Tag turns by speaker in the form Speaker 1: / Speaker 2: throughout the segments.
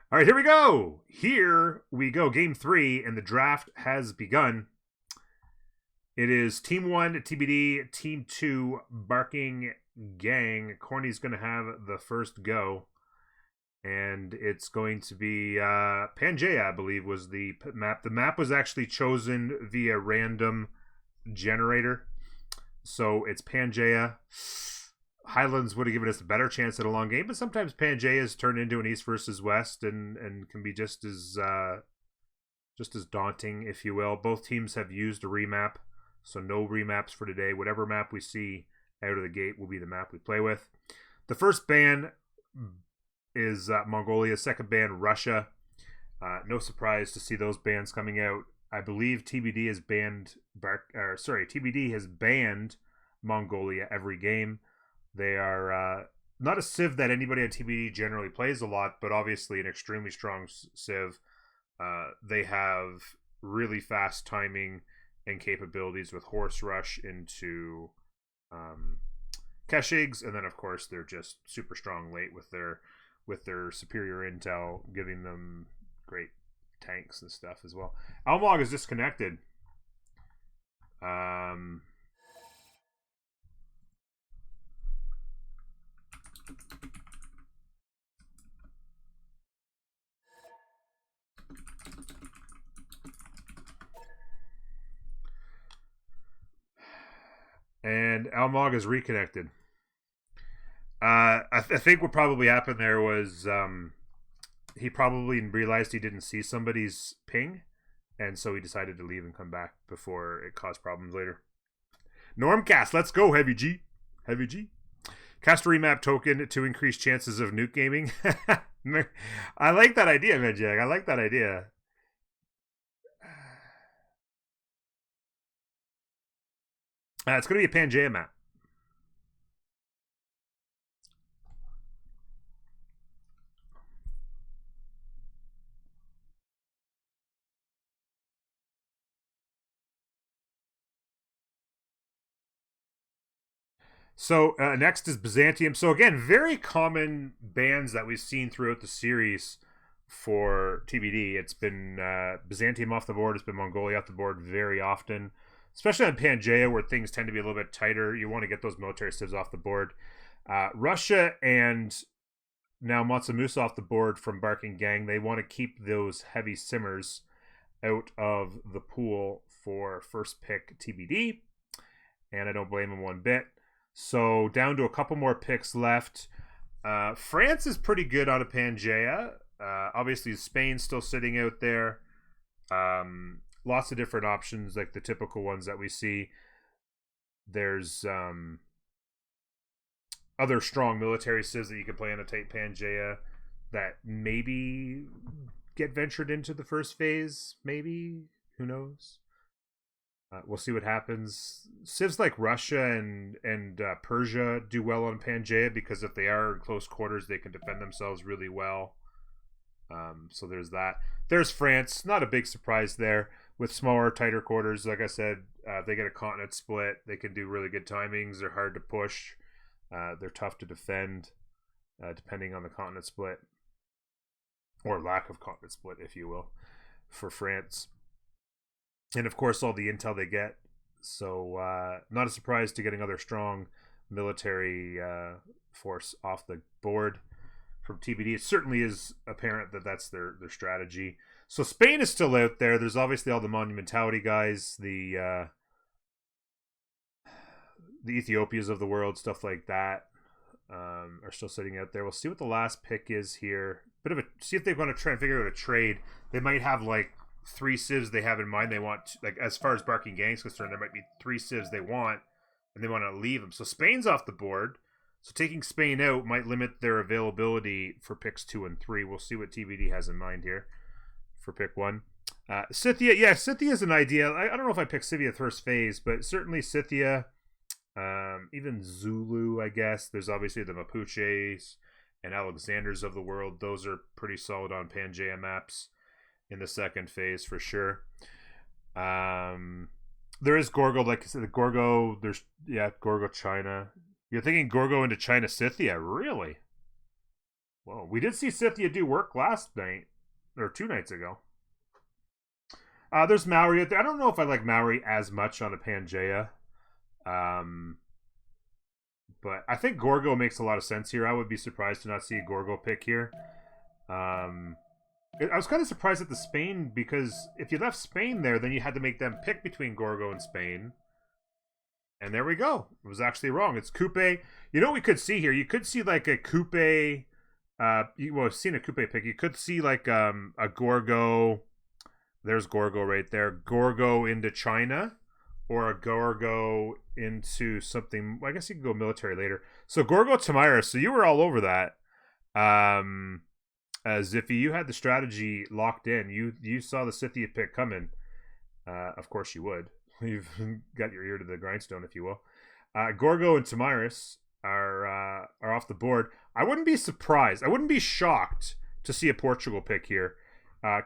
Speaker 1: All right, here we go. Here we go. Game 3, and the draft has begun. It is Team 1, TBD, Team 2, Barking Gang. Corny's going to have the first go. And it's going to be Pangea, I believe, was the map. The map was actually chosen via random generator. So it's Pangea. Highlands would have given us a better chance at a long game, but sometimes Pangea's turn into an East versus West and can be just as daunting, if you will. Both teams have used a remap, so no remaps for today. Whatever map we see out of the gate will be the map we play with. The first ban is Mongolia. Second ban, Russia. No surprise to see those bans coming out. I believe TBD has banned TBD has banned Mongolia every game. They are not a civ that anybody on TBD generally plays a lot, but obviously an extremely strong civ. They have really fast timing and capabilities with horse rush into Keshigs, and then of course they're just super strong late with their superior intel, giving them great tanks and stuff as well. Almog is disconnected. And Almog is reconnected. I think what probably happened there was he probably realized he didn't see somebody's ping, and so he decided to leave and come back before it caused problems later. Normcast, let's go, Heavy G. Heavy G. Cast a remap token to increase chances of nuke gaming. I like that idea, Magic. I like that idea. It's going to be a Pangea map. So next is Byzantium. So again, very common bans that we've seen throughout the series for TBD. It's been Byzantium off the board. It's been Mongolia off the board very often, especially on Pangea where things tend to be a little bit tighter. You want to get those military civs off the board. Russia and now Matsumusa off the board from Barking Gang. They want to keep those heavy simmers out of the pool for first pick TBD, and I don't blame them one bit. So down to a couple more picks left. France is pretty good on a Pangea. Obviously, Spain's still sitting out there. Lots of different options, like the typical ones that we see. There's other strong military civs that you can play on a tight Pangea that maybe get ventured into the first phase. Maybe. Who knows? We'll see what happens. Civs like Russia and Persia do well on Pangea because if they are in close quarters, they can defend themselves really well. So there's that. There's France. Not a big surprise there. With smaller, tighter quarters, like I said, if they get a continent split, they can do really good timings. They're hard to push. They're tough to defend, depending on the continent split. Or lack of continent split, if you will, for France. And of course all the intel they get, so not a surprise to getting other strong military force off the board from TBD. It certainly is apparent that that's their strategy. So Spain is still out there. There's obviously all the monumentality guys, the Ethiopias of the world, stuff like that, are still sitting out there. We'll see what the last pick is here. See if they're going to try and figure out a trade. They might have like 3 civs they have in mind. They want, like, as far as Barking Gang's concerned, there might be 3 civs they want, and they want to leave them. So Spain's off the board. So taking Spain out might limit their availability for picks 2 and 3. We'll see what TBD has in mind here for pick 1. Scythia, yeah, Scythia is an idea. I don't know if I pick Scythia first phase, but certainly Scythia, even Zulu, I guess. There's obviously the Mapuches and Alexanders of the world. Those are pretty solid on Pangea maps in the second phase for sure. There is Gorgo, like I said, the Gorgo. There's Gorgo China. You're thinking Gorgo into China Scythia, really? Well, we did see Scythia do work last night, or 2 nights ago. There's Maori out there. I don't know if I like Maori as much on a Pangea. But I think Gorgo makes a lot of sense here. I would be surprised to not see a Gorgo pick here. I was kind of surprised at the Spain, because if you left Spain there, then you had to make them pick between Gorgo and Spain. And there we go. It was actually wrong. It's Coupe. You know what we could see here? You could see like a Coupe. I've seen a Coupe pick. You could see like a Gorgo. There's Gorgo right there. Gorgo into China. Or a Gorgo into something. I guess you can go military later. So Gorgo Tamira. So you were all over that. Ziffy, you had the strategy locked in. You saw the Scythia pick coming. Of course you would. You've got your ear to the grindstone, if you will. Gorgo and Tamiris are off the board. I wouldn't be surprised. I wouldn't be shocked to see a Portugal pick here.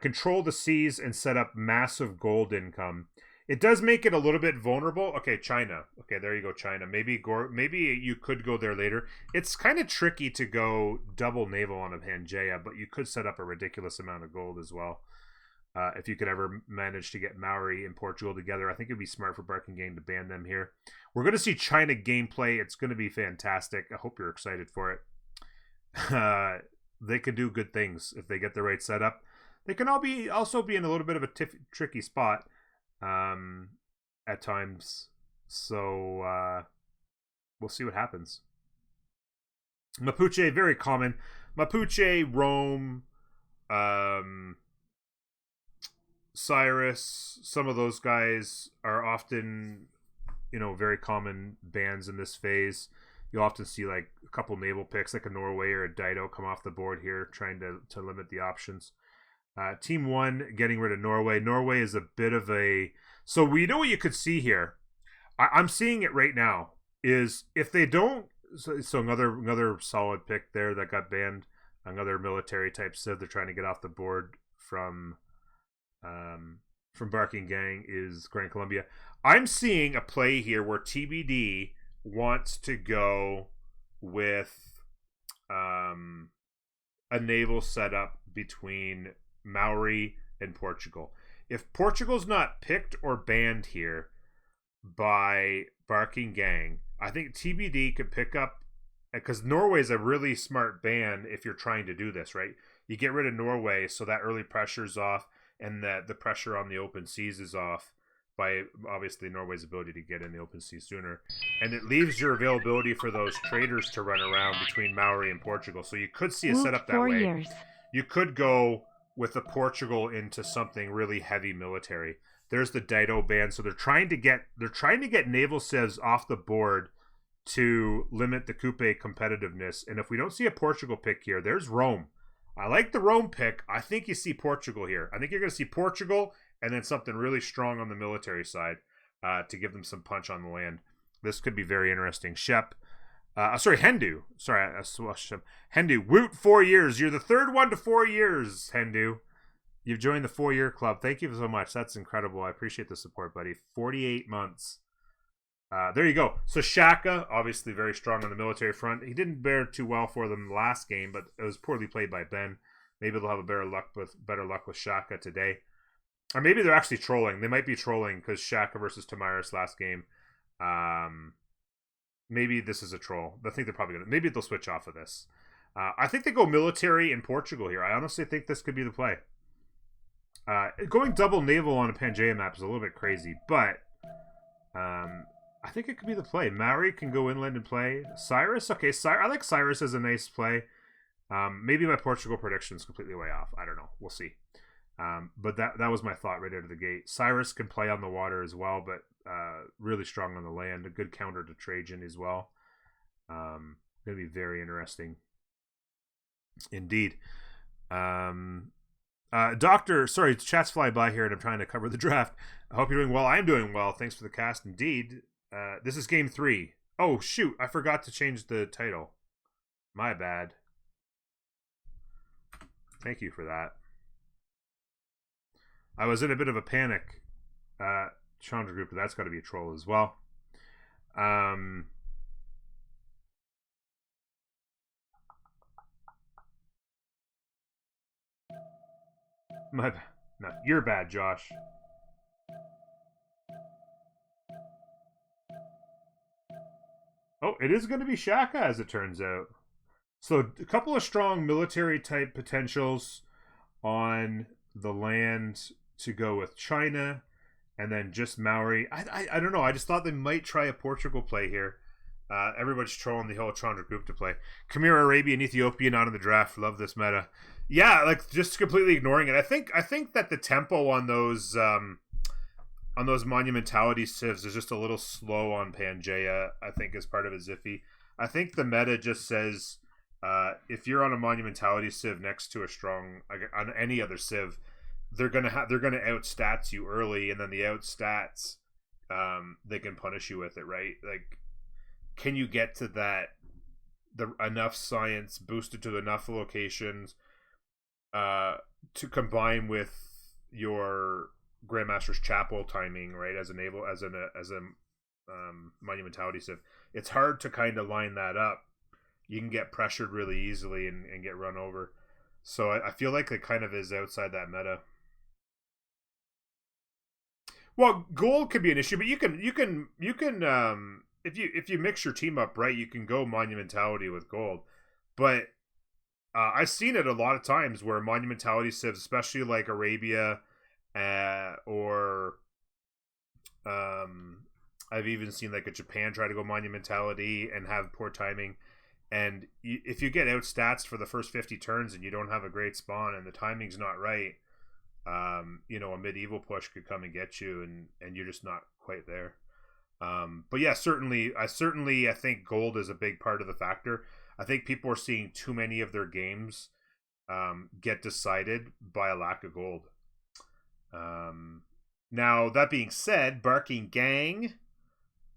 Speaker 1: Control the seas and set up massive gold income. It does make it a little bit vulnerable. Okay, China. Okay, there you go, China. Maybe you could go there later. It's kind of tricky to go double naval on a Pangea, but you could set up a ridiculous amount of gold as well. If you could ever manage to get Maori and Portugal together, I think it'd be smart for Barking Gang to ban them here. We're going to see China gameplay. It's going to be fantastic. I hope you're excited for it. They can do good things if they get the right setup. They can also be in a little bit of a tricky spot at times. So we'll see what happens. Mapuche, very common. Mapuche, Rome, Cyrus, some of those guys are often, very common bans in this phase. You'll often see like a couple naval picks, like a Norway or a Dido, come off the board here, trying to limit the options. Team 1 getting rid of Norway. Norway is a bit of a... So we know what you could see here. I'm seeing it right now. Is if they don't... So another solid pick there that got banned. Another military type civ they're trying to get off the board from Barking Gang is Grand Columbia. I'm seeing a play here where TBD wants to go with a naval setup between Maori and Portugal. If Portugal's not picked or banned here by Barking Gang, I think TBD could pick up, because Norway's a really smart ban if you're trying to do this, right? You get rid of Norway so that early pressure's off and that the pressure on the open seas is off by obviously Norway's ability to get in the open seas sooner. And it leaves your availability for those traders to run around between Maori and Portugal. So you could see a setup that way. You could go with the Portugal into something really heavy military. There's the Dido ban. So they're trying to get naval civs off the board to limit the Coupe competitiveness. And if we don't see a Portugal pick here, there's Rome. I like the Rome pick. I think you see Portugal here. I think you're going to see Portugal and then something really strong on the military side to give them some punch on the land. This could be very interesting. Shep. Hendu. Sorry, I swashed him. Hendu. Woot, 4 years. You're the third one to 4 years, Hendu. You've joined the 4-year club. Thank you so much. That's incredible. I appreciate the support, buddy. 48 months. There you go. So Shaka, obviously very strong on the military front. He didn't bear too well for them last game, but it was poorly played by Ben. Maybe they'll have a better luck with Shaka today. Or maybe they're actually trolling. They might be trolling because Shaka versus Tamiris last game. Maybe this is a troll. I think they're probably going to... Maybe they'll switch off of this. I think they go military in Portugal here. I honestly think this could be the play. Going double naval on a Pangea map is a little bit crazy, but I think it could be the play. Maori can go inland and play. Cyrus, okay, I like Cyrus as a nice play. Maybe my Portugal prediction is completely way off. I don't know. We'll see. But that was my thought right out of the gate. Cyrus can play on the water as well, but really strong on the land. A good counter to Trajan as well. Going to be very interesting. Indeed. Doctor, sorry, chat's fly by here and I'm trying to cover the draft. I hope you're doing well. I'm doing well. Thanks for the cast. Indeed. This is game 3. Oh, shoot. I forgot to change the title. My bad. Thank you for that. I was in a bit of a panic. Chandra group, but that's got to be a troll as well. My bad. No, you're bad, Josh. Oh, it is going to be Shaka, as it turns out. So a couple of strong military type potentials on the land to go with China, and then just Maori. I don't know. I just thought they might try a Portugal play here. Everybody's trolling the whole Chandra group to play. Khmer, Arabia, and Ethiopia not in the draft. Love this meta. Yeah, like just completely ignoring it. I think that the tempo on those monumentality civs is just a little slow on Pangea. I think as part of his iffy. I think the meta just says if you're on a monumentality civ next to a strong on any other civ, they're gonna outstats you early, and then the outstats they can punish you with it, right? Like, can you get to that enough science boosted to enough locations to combine with your Grandmaster's Chapel timing, right? As a monumentality civ, it's hard to kind of line that up. You can get pressured really easily and get run over. So I feel like it kind of is outside that meta. Well, gold could be an issue, but you can if you mix your team up right, you can go monumentality with gold. But I've seen it a lot of times where monumentality civs, especially like Arabia, or I've even seen like a Japan try to go monumentality and have poor timing. And if you get outstats for the first 50 turns and you don't have a great spawn and the timing's not right, a medieval push could come and get you, and you're just not quite there. But yeah, I think gold is a big part of the factor. I think people are seeing too many of their games get decided by a lack of gold. Now, that being said, Barking Gang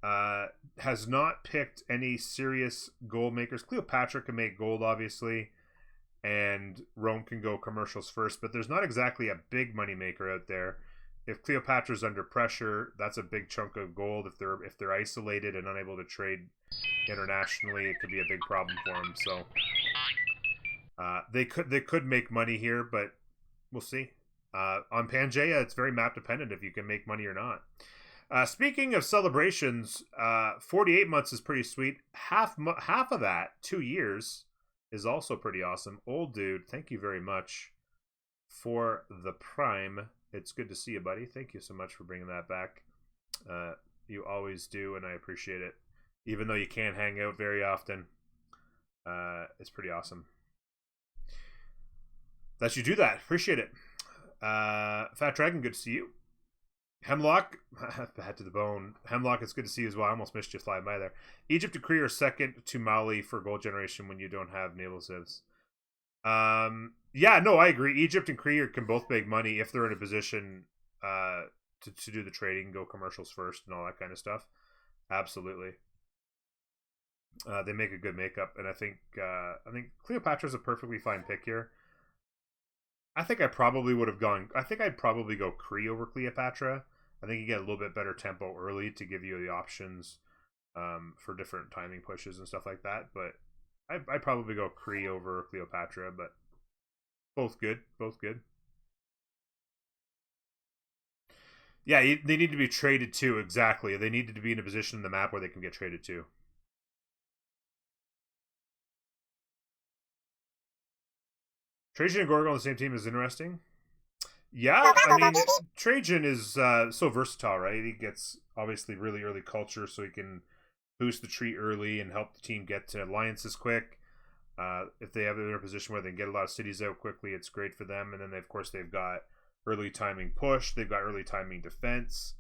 Speaker 1: has not picked any serious gold makers. Cleopatra can make gold, obviously, and Rome can go commercials first, but there's not exactly a big money maker out there. If Cleopatra's under pressure, that's a big chunk of gold. If they're isolated and unable to trade internationally, it could be a big problem for them. So they could make money here, but we'll see. On Pangea, it's very map dependent if you can make money or not. Speaking of celebrations, 48 months is pretty sweet. Half of that, 2 years, is also pretty awesome. Old dude, thank you very much for the prime. It's good to see you, buddy. Thank you so much for bringing that back. You always do, and I appreciate it. Even though you can't hang out very often, it's pretty awesome that you do that. Appreciate it. Fat Dragon, good to see you. Hemlock, bad to the bone. Hemlock, it's good to see you as well. I almost missed you flying by there. Egypt decree are second to Mali for gold generation when you don't have naval civs. Yeah, no, I agree. Egypt and Kree can both make money if they're in a position to do the trading, go commercials first, and all that kind of stuff. Absolutely. They make a good makeup, and I think Cleopatra's a perfectly fine pick here. I think I'd probably go Kree over Cleopatra. I think you get a little bit better tempo early to give you the options for different timing pushes and stuff like that. But I'd probably go Kree over Cleopatra, but both good. Yeah, they need to be traded too, exactly. They needed to be in a position in the map where they can get traded too. Trajan and Gorgon on the same team is interesting. Yeah, I mean, Trajan is so versatile, right? He gets obviously really early culture, so he can boost the tree early and help the team get to alliances quick. If they have in a position where they can get a lot of cities out quickly, it's great for them. And then, they've got early timing push. They've got early timing defense.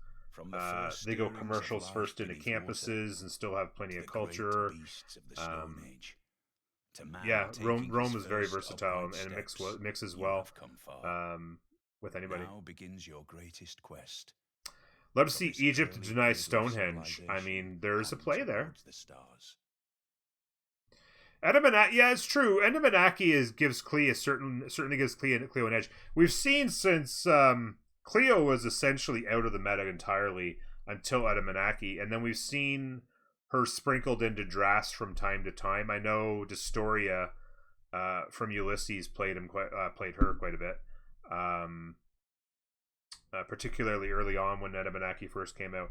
Speaker 1: They go commercials first into campuses and still have plenty of culture. Yeah, Rome is very versatile and mixes well with anybody.
Speaker 2: Now begins your greatest quest.
Speaker 1: Love to see Egypt deny Stonehenge. I mean, there's a play there. Yeah, it's true. Endomanaki certainly gives Cleo an edge. We've seen since Cleo was essentially out of the meta entirely until Endomanaki, and then we've seen her sprinkled into Drast from time to time. I know Destoria from Ulysses played her quite a bit. particularly early on when Edamanaki first came out.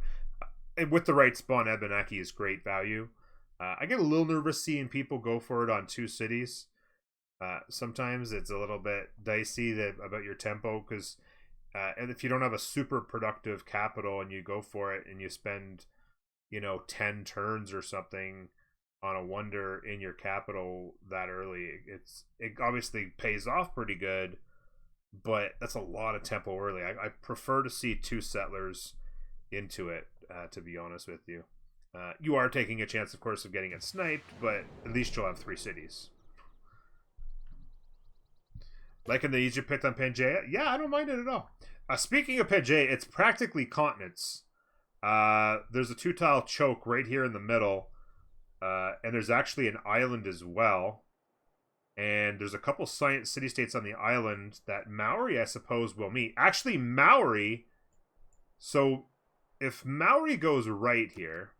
Speaker 1: And with the right spawn, Edamanaki is great value. I get a little nervous seeing people go for it on 2 cities. Sometimes it's a little bit dicey about your tempo, because and if you don't have a super productive capital and you go for it and you spend 10 turns or something on a wonder in your capital that early, it obviously pays off pretty good, but that's a lot of tempo early. I prefer to see 2 settlers into it, to be honest with you. You are taking a chance, of course, of getting it sniped, but at least you'll have 3 cities. Like in the Egypt picked on Pangaea? Yeah, I don't mind it at all. Speaking of Pangaea, it's practically continents. There's a 2-tile choke right here in the middle, and there's actually an island as well. And there's a couple city-states on the island that Maori, I suppose, will meet. Actually, Maori... So, if Maori goes right here...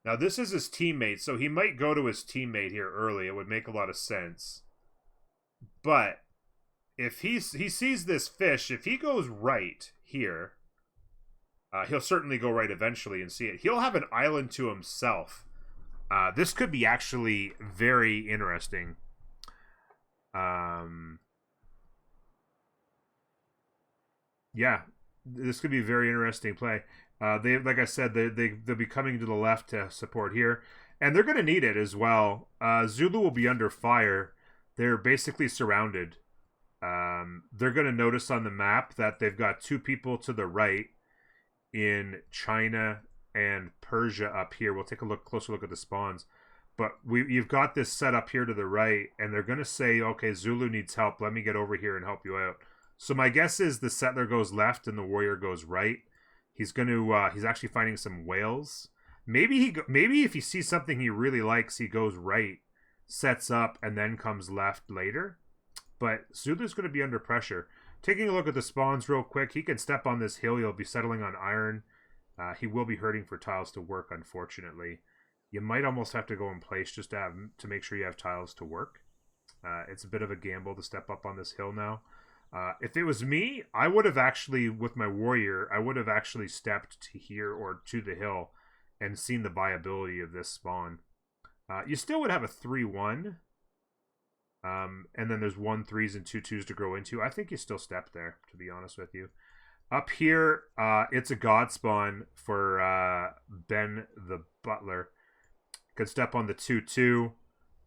Speaker 1: Now, this is his teammate, so he might go to his teammate here early. It would make a lot of sense. But, if he sees this fish, if he goes right here... he'll certainly go right eventually and see it. He'll have an island to himself. This could be actually very interesting. Yeah, this could be a very interesting play. Like I said, they'll be coming to the left to support here, and they're going to need it as well. Zulu will be under fire. They're basically surrounded. They're going to notice on the map that they've got 2 people to the right in China and Persia up here. We'll take a closer look at the spawns. But you've got this set up here to the right, and they're going to say, okay, Zulu needs help. Let me get over here and help you out. So my guess is the settler goes left and the warrior goes right. He's going to he's actually finding some whales. Maybe if he sees something he really likes, he goes right, sets up, and then comes left later. But Zulu's going to be under pressure. Taking a look at the spawns real quick, he can step on this hill. He'll be settling on iron. He will be hurting for tiles to work, unfortunately. You might almost have to go in place just to make sure you have tiles to work. It's a bit of a gamble to step up on this hill now. If it was me, I would have actually, with my warrior, I would have actually stepped to here or to the hill and seen the viability of this spawn. You still would have a 3-1. And then there's 1-3s and 2-2s to grow into. I think you still step there, to be honest with you. Up here, it's a god spawn for Ben the Butler. Could step on the 2-2,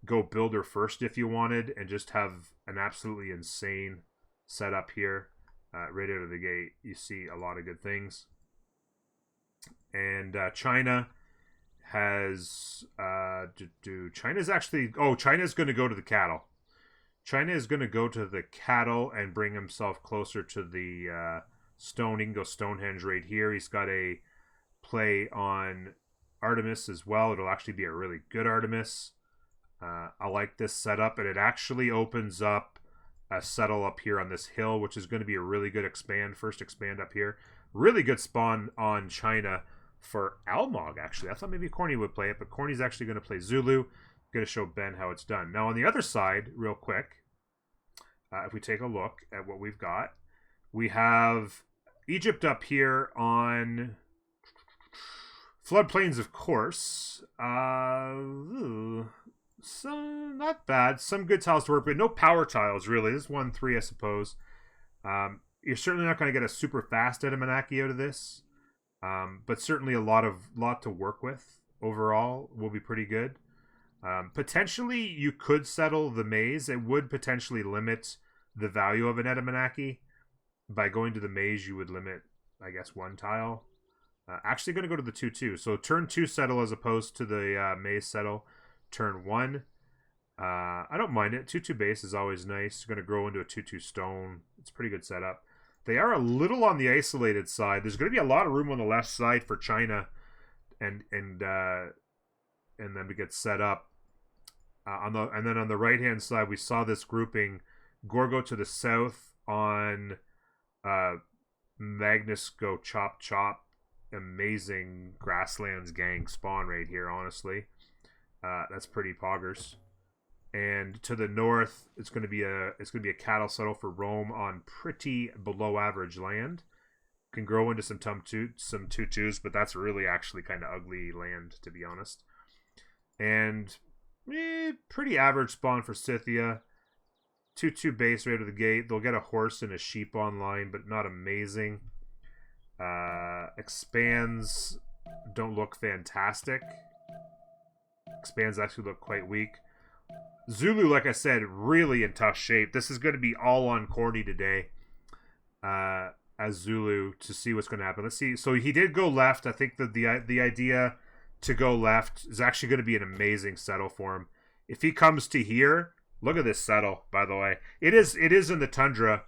Speaker 1: go builder first if you wanted, and just have an absolutely insane setup here. Right out of the gate, you see a lot of good things. And China has... China's actually... Oh, China's going to go to the cattle. China is going to go to the cattle and bring himself closer to the stone. He can go Stonehenge right here. He's got a play on Artemis as well. It'll actually be a really good Artemis. I like this setup, and it actually opens up a settle up here on this hill, which is going to be a really good expand. First expand up here. Really good spawn on China for Almog, actually. I thought maybe Corny would play it, but Corny's actually going to play Zulu. Going to show Ben how it's done. Now on the other side, real quick, if we take a look at what we've got, we have Egypt up here on floodplains, of course. So not bad. Some good tiles to work with. No power tiles, really. This is 1-3, I suppose. You're certainly not going to get a super fast Edamanaki out of this, but certainly a lot to work with overall will be pretty good. Potentially, you could settle the maze. It would potentially limit the value of an Edamanaki. By going to the maze, you would limit, I guess, 1 tile. Actually going to go to the 2-2. So turn 2 settle as opposed to the maze settle. Turn 1. I don't mind it. 2-2 base is always nice. It's going to grow into a 2-2 stone. It's a pretty good setup. They are a little on the isolated side. There's going to be a lot of room on the left side for China. And then we get set up. And then on the right hand side, we saw this grouping. Gorgo to the south on Magnus go chop chop. Amazing grasslands gang spawn right here, honestly. That's pretty poggers. And to the north, it's going to be a cattle settle for Rome on pretty below average land. Can grow into some tutus, but that's really actually kind of ugly land, to be honest. And pretty average spawn for Scythia. 2-2 base right out of the gate. They'll get a horse and a sheep online, but not amazing. Expands don't look fantastic. Expands actually look quite weak. Zulu, like I said, really in tough shape. This is going to be all on Corny today as Zulu to see what's going to happen. Let's see. So he did go left. I think that the idea to go left is actually going to be an amazing settle for him. If he comes to here, look at this settle, by the way. It is in the tundra,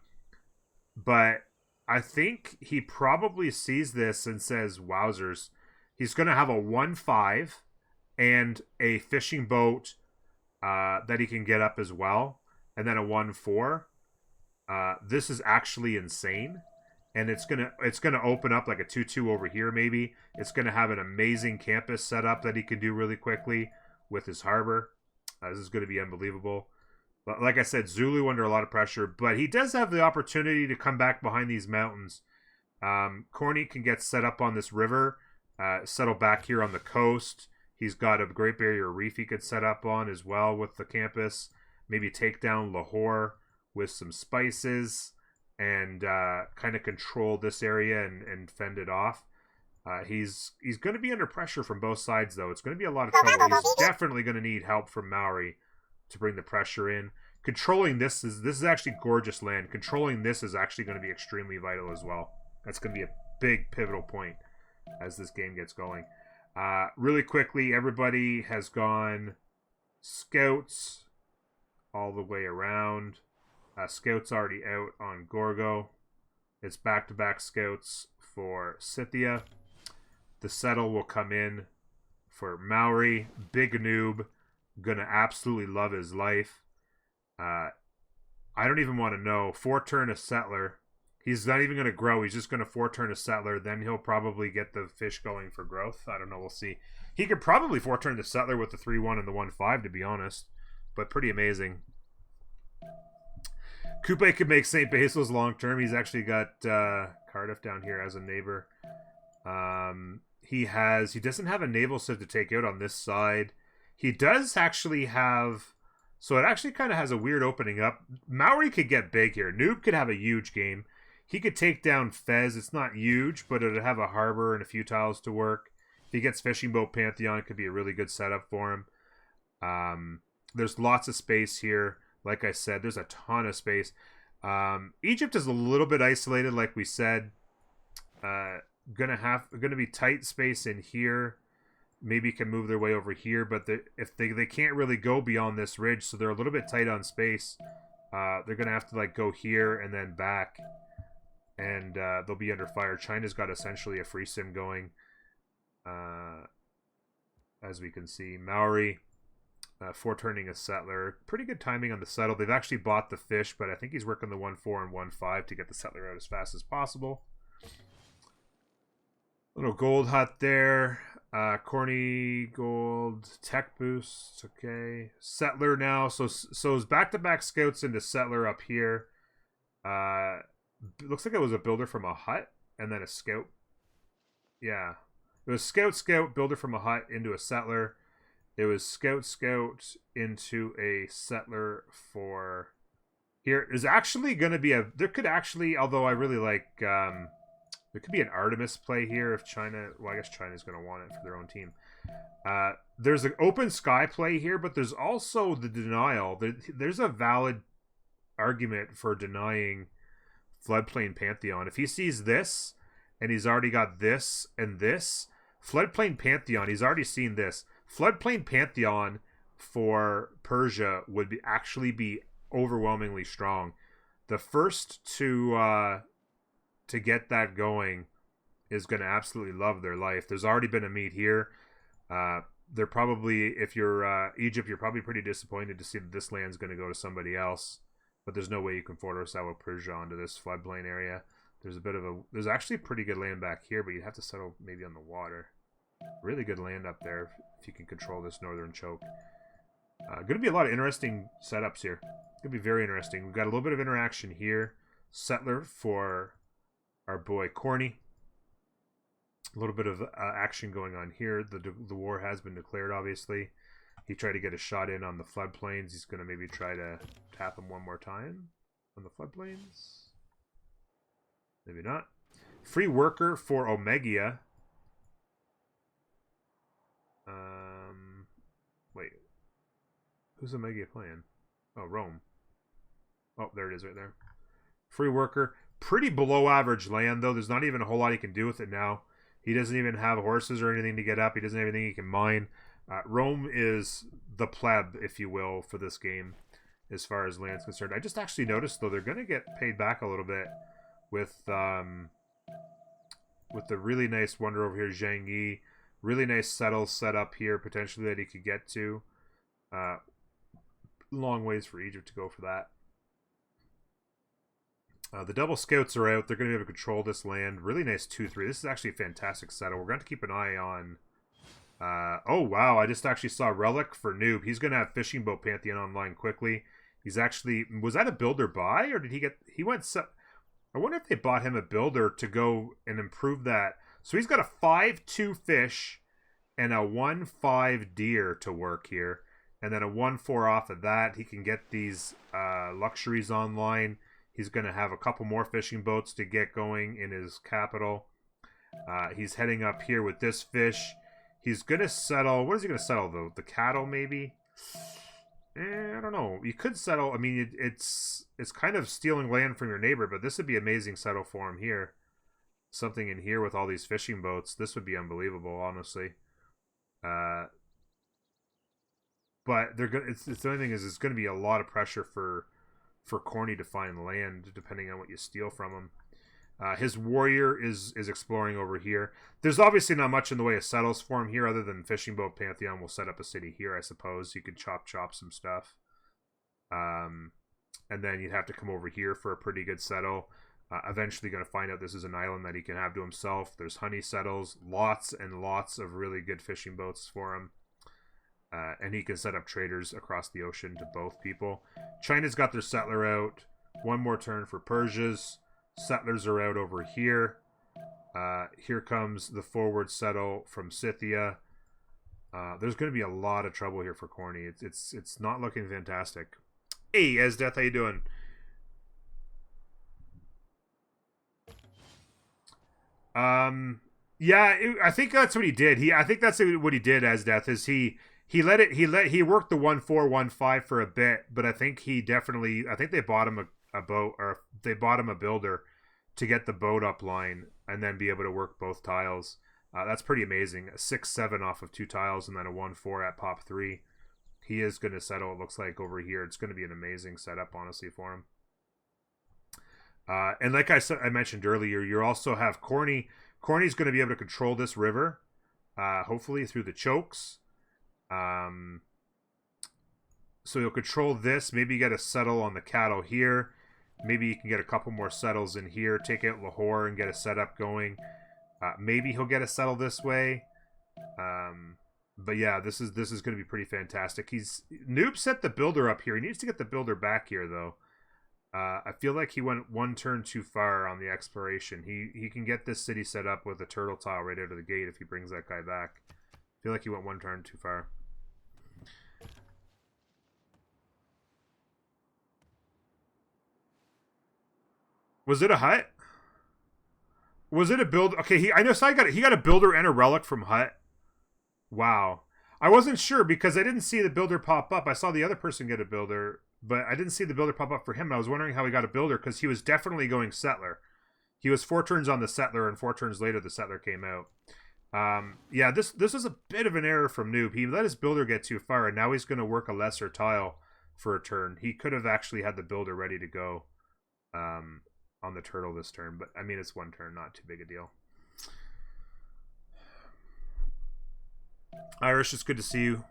Speaker 1: but I think he probably sees this and says, wowzers. He's going to have a 1-5 and a fishing boat that he can get up as well, and then a 1-4. This is actually insane, and it's gonna open up like a 2-2 over here. Maybe it's gonna have an amazing campus set up that he can do really quickly with his harbor. This is gonna be unbelievable. But like I said, Zulu under a lot of pressure, but he does have the opportunity to come back behind these mountains. Corny can get set up on this river, settle back here on the coast. He's got a Great Barrier Reef he could set up on as well with the campus. Maybe take down Lahore with some spices and kind of control this area and fend it off. He's going to be under pressure from both sides, though. It's going to be a lot of trouble. He's definitely going to need help from Maori to bring the pressure in. Controlling this is actually gorgeous land. Controlling this is actually going to be extremely vital as well. That's going to be a big pivotal point as this game gets going. Really quickly, everybody has gone scouts all the way around. Scouts already out on Gorgo. It's back-to-back scouts for Scythia. The settle will come in for Maori. Big noob. Gonna absolutely love his life. I don't even want to know. 4-turn a settler. He's not even going to grow. He's just going to 4-turn a settler. Then he'll probably get the fish going for growth. I don't know. We'll see. He could probably 4-turn the settler with the 3-1 and the 1-5, to be honest. But pretty amazing. Coupe could make St. Basil's long term. He's actually got Cardiff down here as a neighbor. He doesn't have a naval civ to take out on this side. He does actually have... So it actually kind of has a weird opening up. Maori could get big here. Noob could have a huge game. He could take down Fez. It's not huge, but it would have a harbor and a few tiles to work. If he gets Fishing Boat Pantheon, it could be a really good setup for him. There's lots of space here. Like I said, there's a ton of space. Egypt is a little bit isolated, like we said. Gonna be tight space in here. Maybe can move their way over here, but if they can't really go beyond this ridge, so they're a little bit tight on space. They're gonna have to like go here and then back, and they'll be under fire. China's got essentially a free sim going, as we can see. Maori 4-turning a settler. Pretty good timing on the settle. They've actually bought the fish, but I think he's working the 1-4 and 1-5 to get the settler out as fast as possible. Little gold hut there. Corny gold tech boost. Okay, settler now. So it's back-to-back scouts into settler up here. Looks like it was a builder from a hut and then a scout. Yeah, it was scout builder from a hut into a settler. It was scout into a settler for here. Is actually going to be there could actually, although I really like there could be an Artemis play here if China... Well, I guess China's going to want it for their own team. There's an open sky play here, but there's also the denial. There's a valid argument for denying Floodplain Pantheon. If he sees this, and he's already got this and this, Floodplain Pantheon, he's already seen this. Floodplain Pantheon for Persia would actually be overwhelmingly strong. The first to get that going is going to absolutely love their life. There's already been a meet here. They're probably, if you're Egypt, you're probably pretty disappointed to see that this land's going to go to somebody else. But there's no way you can Fordo Persia onto this floodplain area. There's actually pretty good land back here, but you'd have to settle maybe on the water. Really good land up there if you can control this northern choke. Going to be a lot of interesting setups here. Going to be very interesting. We've got a little bit of interaction here. Settler for our boy Corny. A little bit of action going on here. The war has been declared, obviously. He tried to get a shot in on the floodplains. He's going to maybe try to tap him one more time on the floodplains. Maybe not. Free worker for Omegia. Wait. Who's Omegia playing? Oh, Rome. Oh, there it is right there. Free worker. Pretty below average land, though. There's not even a whole lot he can do with it now. He doesn't even have horses or anything to get up. He doesn't have anything he can mine. Rome is the pleb, if you will, for this game as far as land's concerned. I just actually noticed, though, they're going to get paid back a little bit with the really nice wonder over here, Zhang Yi. Really nice settle set up here, potentially, that he could get to. Long ways for Egypt to go for that. The double scouts are out. They're going to be able to control this land. Really nice 2-3. This is actually a fantastic settle. We're going to keep an eye on... oh, wow. I just actually saw Relic for Noob. He's going to have Fishing Boat Pantheon online quickly. He's actually... Was that a builder buy? Or did he get... He went... I wonder if they bought him a builder to go and improve that. So he's got a 5-2 fish and a 1-5 deer to work here. And then a 1-4 off of that. He can get these luxuries online. He's going to have a couple more fishing boats to get going in his capital. He's heading up here with this fish. He's going to settle... What is he going to settle, though? The cattle, maybe? I don't know. You could settle... I mean, it's kind of stealing land from your neighbor, but this would be amazing settle for him here. Something in here with all these fishing boats. This would be unbelievable, honestly. But they're good. It's the only thing is, it's going to be a lot of pressure for Corny to find land, depending on what you steal from him. His warrior is exploring over here. There's obviously not much in the way of settles for him here, other than Fishing Boat Pantheon will set up a city here, I suppose. You could chop some stuff. And then you'd have to come over here for a pretty good settle. Eventually going to find out this is an island that he can have to himself. There's honey settles, lots and lots of really good fishing boats for him. And he can set up traders across the ocean to both people. China's got their settler out. One more turn for Persia's. Settlers are out over here. Here comes the forward settle from Scythia. There's going to be a lot of trouble here for Corny. It's not looking fantastic. Hey, Esdeath, how you doing? Yeah, I think that's what he did. I think that's what he did, Esdeath, is he worked the 1-4, 1-5 for a bit, but I think they bought him a boat, or they bought him a builder to get the boat up line and then be able to work both tiles. That's pretty amazing. A 6-7 off of 2 tiles and then a 1-4 at pop 3. He is going to settle, it looks like, over here. It's going to be an amazing setup, honestly, for him. And like I mentioned earlier, you also have Corny. Corny's going to be able to control this river, hopefully through the chokes. So you'll control this. Maybe you get a settle on the cattle here. Maybe you can get a couple more settles in here. Take out Lahore and get a setup going. Maybe he'll get a settle this way. But yeah, this is going to be pretty fantastic. Noob set the builder up here. He needs to get the builder back here, though. I feel like he went one turn too far on the exploration. He can get this city set up with a turtle tile right out of the gate if he brings that guy back. I feel like he went one turn too far. Was it a hut? Was it a build? Okay, he got a builder and a relic from hut. Wow. I wasn't sure because I didn't see the builder pop up. I saw the other person get a builder, but I didn't see the builder pop up for him. I was wondering how he got a builder because he was definitely going settler. He was 4 turns on the settler, and 4 turns later the settler came out. Yeah, this was a bit of an error from Noob. He let his builder get too far, and now he's going to work a lesser tile for a turn. He could have actually had the builder ready to go on the turtle this turn, but I mean, it's one turn, not too big a deal. Irish, it's good to see you.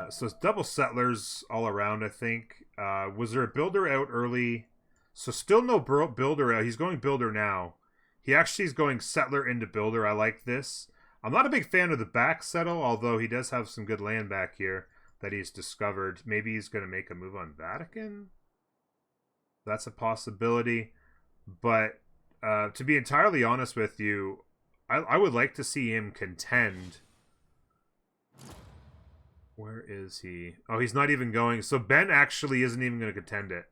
Speaker 1: So it's double settlers all around, I think. Was there a builder out early? So still no builder out. He's going builder now. He actually is going settler into builder. I like this. I'm not a big fan of the back settle, although he does have some good land back here that he's discovered. Maybe he's going to make a move on Vatican. That's a possibility. But to be entirely honest with you, I would like to see him contend. Where is he? Oh, he's not even going. So Ben actually isn't even going to contend it.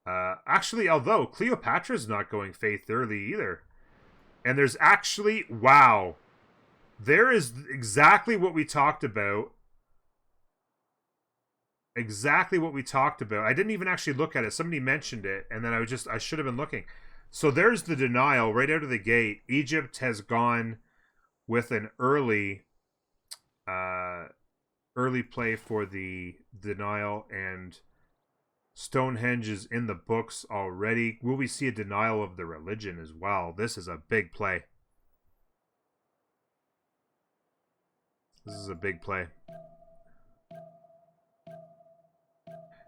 Speaker 1: Actually, although Cleopatra's not going Faith early either. And there's actually, wow. There is exactly what we talked about. Exactly what we talked about. I didn't even actually look at it. Somebody mentioned it, and then I should have been looking. So there's the denial right out of the gate. Egypt has gone with an early play for the denial, and Stonehenge is in the books already. Will we see a denial of the religion as well? This is a big play. This is a big play.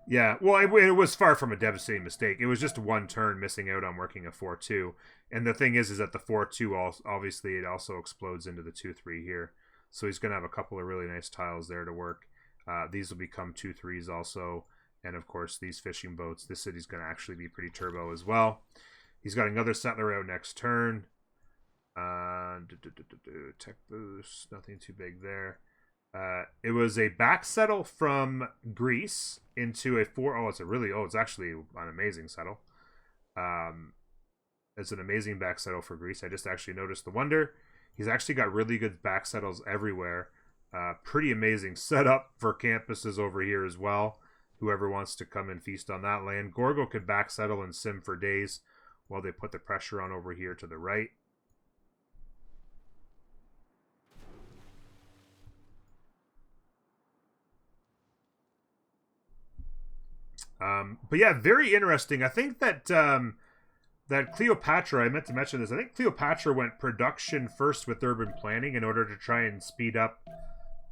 Speaker 1: Yeah, well, it was far from a devastating mistake. It was just one turn missing out on working a 4-2. And the thing is that the 4-2, obviously, it also explodes into the 2-3 here. So he's going to have a couple of really nice tiles there to work. These will become 2-3s also. And, of course, these fishing boats. This city's going to actually be pretty turbo as well. He's got another settler out next turn. Tech boost. Nothing too big there. It was a back settle from Greece into a 4. Oh, it's actually an amazing settle. It's an amazing back settle for Greece. I just actually noticed the wonder. He's actually got really good back settles everywhere. Pretty amazing setup for campuses over here as well. Whoever wants to come and feast on that land. Gorgo could back settle and sim for days while they put the pressure on over here to the right. But yeah, very interesting. I think that that Cleopatra, I meant to mention this, I think Cleopatra went production first with urban planning in order to try and speed up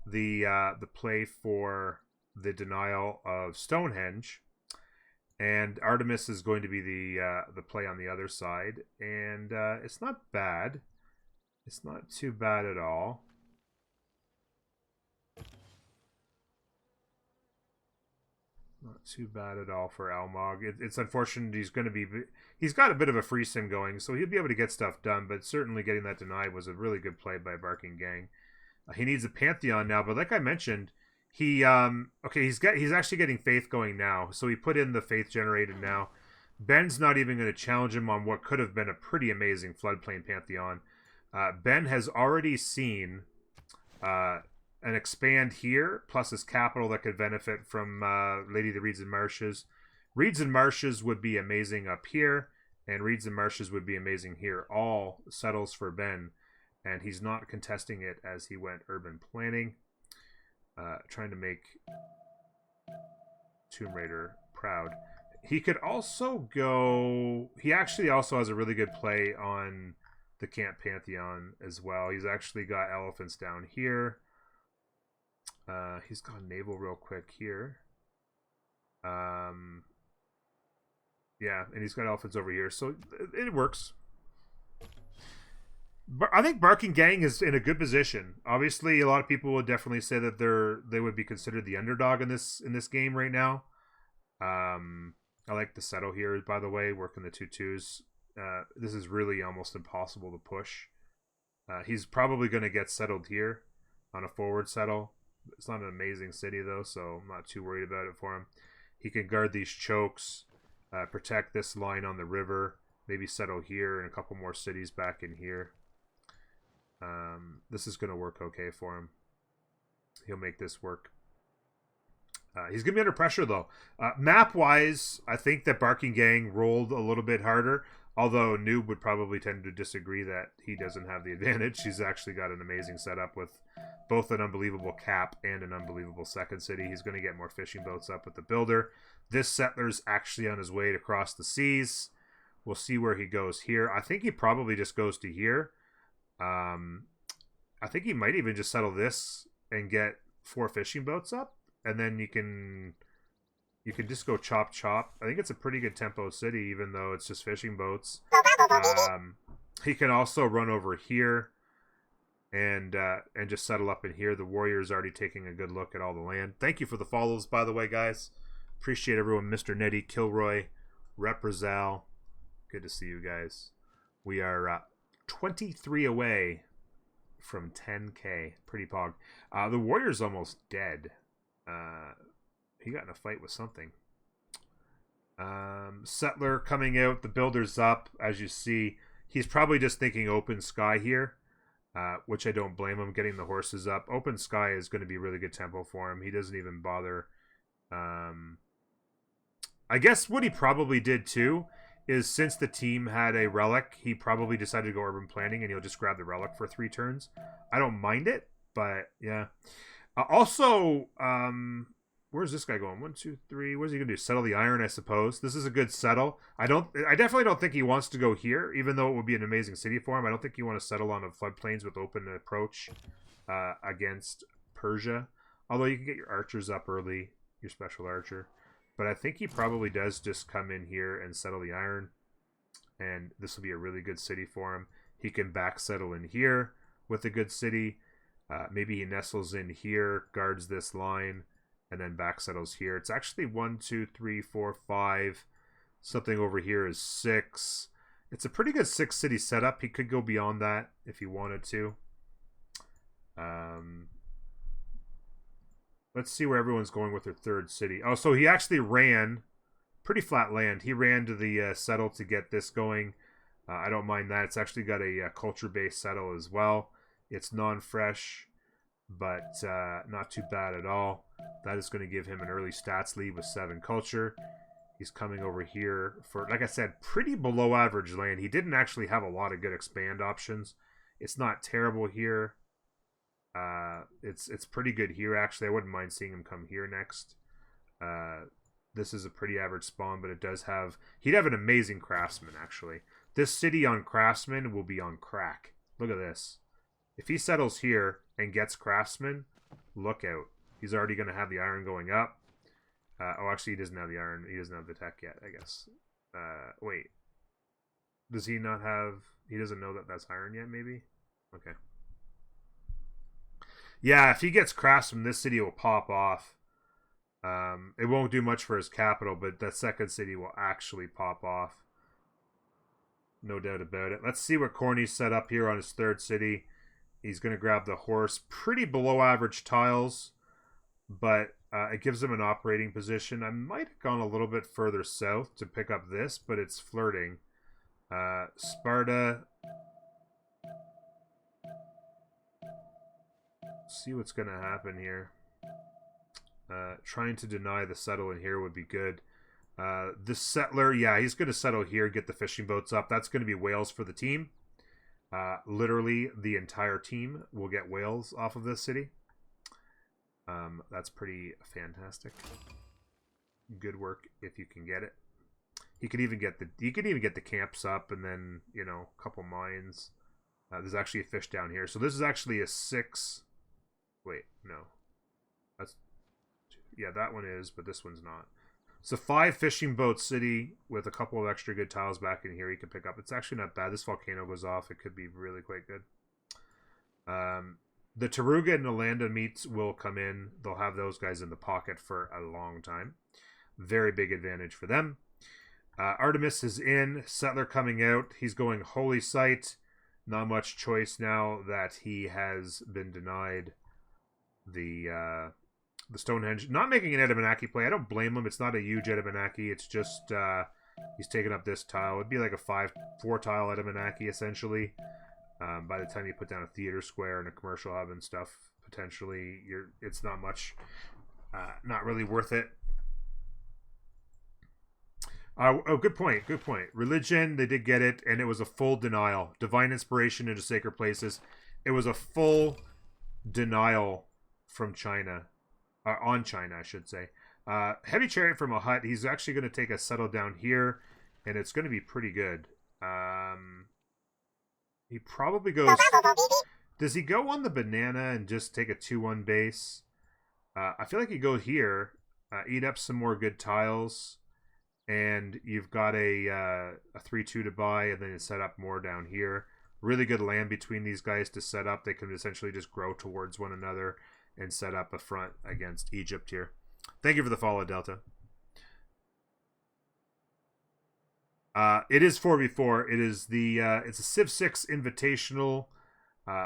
Speaker 1: the play for the denial of Stonehenge. And Artemis is going to be the play on the other side. And it's not bad. It's not too bad at all. Not too bad at all for Almog. It's unfortunate he's got a bit of a free sim going, so he'll be able to get stuff done, but certainly getting that denied was a really good play by Barking Gang. He needs a Pantheon now, but like I mentioned, he's actually getting Faith going now, so he put in the Faith generated now. Ben's not even going to challenge him on what could have been a pretty amazing Floodplain Pantheon. Ben has already seen an expand here, plus his capital that could benefit from Lady of the Reeds and Marshes. Reeds and Marshes would be amazing up here, and Reeds and Marshes would be amazing here. All settles for Ben, and he's not contesting it as he went urban planning. Trying to make Tomb Raider proud. He could also go... He actually also has a really good play on the Camp Pantheon as well. He's actually got elephants down here. He's got naval real quick here. Yeah, and he's got elephants over here, so it works. But I think Barking Gang is in a good position. Obviously, a lot of people would definitely say that they would be considered the underdog in this game right now. I like the settle here, by the way, working the 2-2s. This is really almost impossible to push. He's probably going to get settled here on a forward settle. It's not an amazing city, though, so I'm not too worried about it for him. He can guard these chokes, protect this line on the river, maybe settle here and a couple more cities back in here. This is going to work okay for him. He'll make this work. He's going to be under pressure, though. Map-wise, I think that Barking Gang rolled a little bit harder, although Noob would probably tend to disagree that he doesn't have the advantage. He's actually got an amazing setup with both an unbelievable cap and an unbelievable second city. He's going to get more fishing boats up with the builder. This settler's actually on his way to cross the seas. We'll see where he goes here. I think he probably just goes to here. I think he might even just settle this and get 4 fishing boats up, and then you can just go chop. I think it's a pretty good tempo city, even though it's just fishing boats. He can also run over here and just settle up in here. The Warrior's already taking a good look at all the land. Thank you for the follows, by the way, guys. Appreciate everyone. Mr. Netty, Kilroy, Represal. Good to see you guys. We are 23 away from 10K. Pretty pog. The Warrior's almost dead. He got in a fight with something. Settler coming out. The Builder's up. As you see, he's probably just thinking open sky here, which I don't blame him. Getting the horses up. Open sky is going to be really good tempo for him. He doesn't even bother. I guess what he probably did too is, since the team had a relic, he probably decided to go urban planning and he'll just grab the relic for 3 turns. I don't mind it, but yeah. Also, where's this guy going? 1, 2, 3. What is he gonna do? Settle the iron, I suppose. This is a good settle. I definitely don't think he wants to go here, even though it would be an amazing city for him. I don't think you want to settle on a floodplains with open approach against Persia. Although you can get your archers up early, your special archer. But I think he probably does just come in here and settle the iron. And this will be a really good city for him. He can back settle in here with a good city. Maybe he nestles in here, guards this line, and then back settles here. It's actually 1, 2, 3, 4, 5. Something over here is 6. It's a pretty good 6-city setup. He could go beyond that if he wanted to. Let's see where everyone's going with their 3rd city. Oh, so he actually ran pretty flat land. He ran to the settle to get this going. I don't mind that. It's actually got a culture-based settle as well. It's non-fresh, but not too bad at all. That is going to give him an early stats lead with 7 culture. He's coming over here for, like I said, pretty below average land. He didn't actually have a lot of good expand options. It's not terrible here. It's pretty good here, actually. I wouldn't mind seeing him come here next. This is a pretty average spawn, but it does have... He'd have an amazing craftsman, actually. This city on craftsman will be on crack. Look at this. If he settles here and gets craftsman, look out. He's already going to have the iron going up. Oh, actually, he doesn't have the iron. He doesn't have the tech yet, I guess. Wait. Does he not have... He doesn't know that that's iron yet, maybe? Okay. Yeah, if he gets craftsman, this city will pop off. It won't do much for his capital, but that 2nd city will actually pop off. No doubt about it. Let's see what Corny's set up here on his 3rd city. He's going to grab the horse. Pretty below average tiles, but it gives him an operating position. I might have gone a little bit further south to pick up this, but it's flirting. Sparta. See what's going to happen here. Trying to deny the settle in here would be good. This settler, yeah, he's going to settle here, get the fishing boats up. That's going to be whales for the team. Literally, the entire team will get whales off of this city. That's pretty fantastic. Good work if you can get it. He could even get the camps up, and then, you know, a couple mines. There's actually a fish down here, so this is actually a 6. Wait, no. That's... Yeah, that one is, but this one's not. It's a 5 fishing boat city with a couple of extra good tiles back in here you can pick up. It's actually not bad. This volcano goes off. It could be really quite good. The Taruga and the Landa meats will come in. They'll have those guys in the pocket for a long time. Very big advantage for them. Artemis is in. Settler coming out. He's going Holy Site. Not much choice now that he has been denied the Stonehenge. Not making an Edamanaki play. I don't blame him. It's not a huge Edamanaki. It's just he's taking up this tile. It'd be like a 4 tile Edamanaki essentially. By the time you put down a theater square and a commercial hub and stuff, potentially it's not much. Not really worth it. Oh, good point. Good point. Religion, they did get it, and it was a full denial. Divine inspiration into sacred places. It was a full denial from China. On China, I should say. Heavy chariot from a hut. He's actually going to take a settle down here, and it's going to be pretty good. He probably goes... Does he go on the banana and just take a 2-1 base? I feel like he'd go here, eat up some more good tiles, and you've got a 3-2 to buy, and then you set up more down here. Really good land between these guys to set up. They can essentially just grow towards one another and set up a front against Egypt here. Thank you for the follow, Delta. It is 4v4. It is it's a Civ 6 Invitational.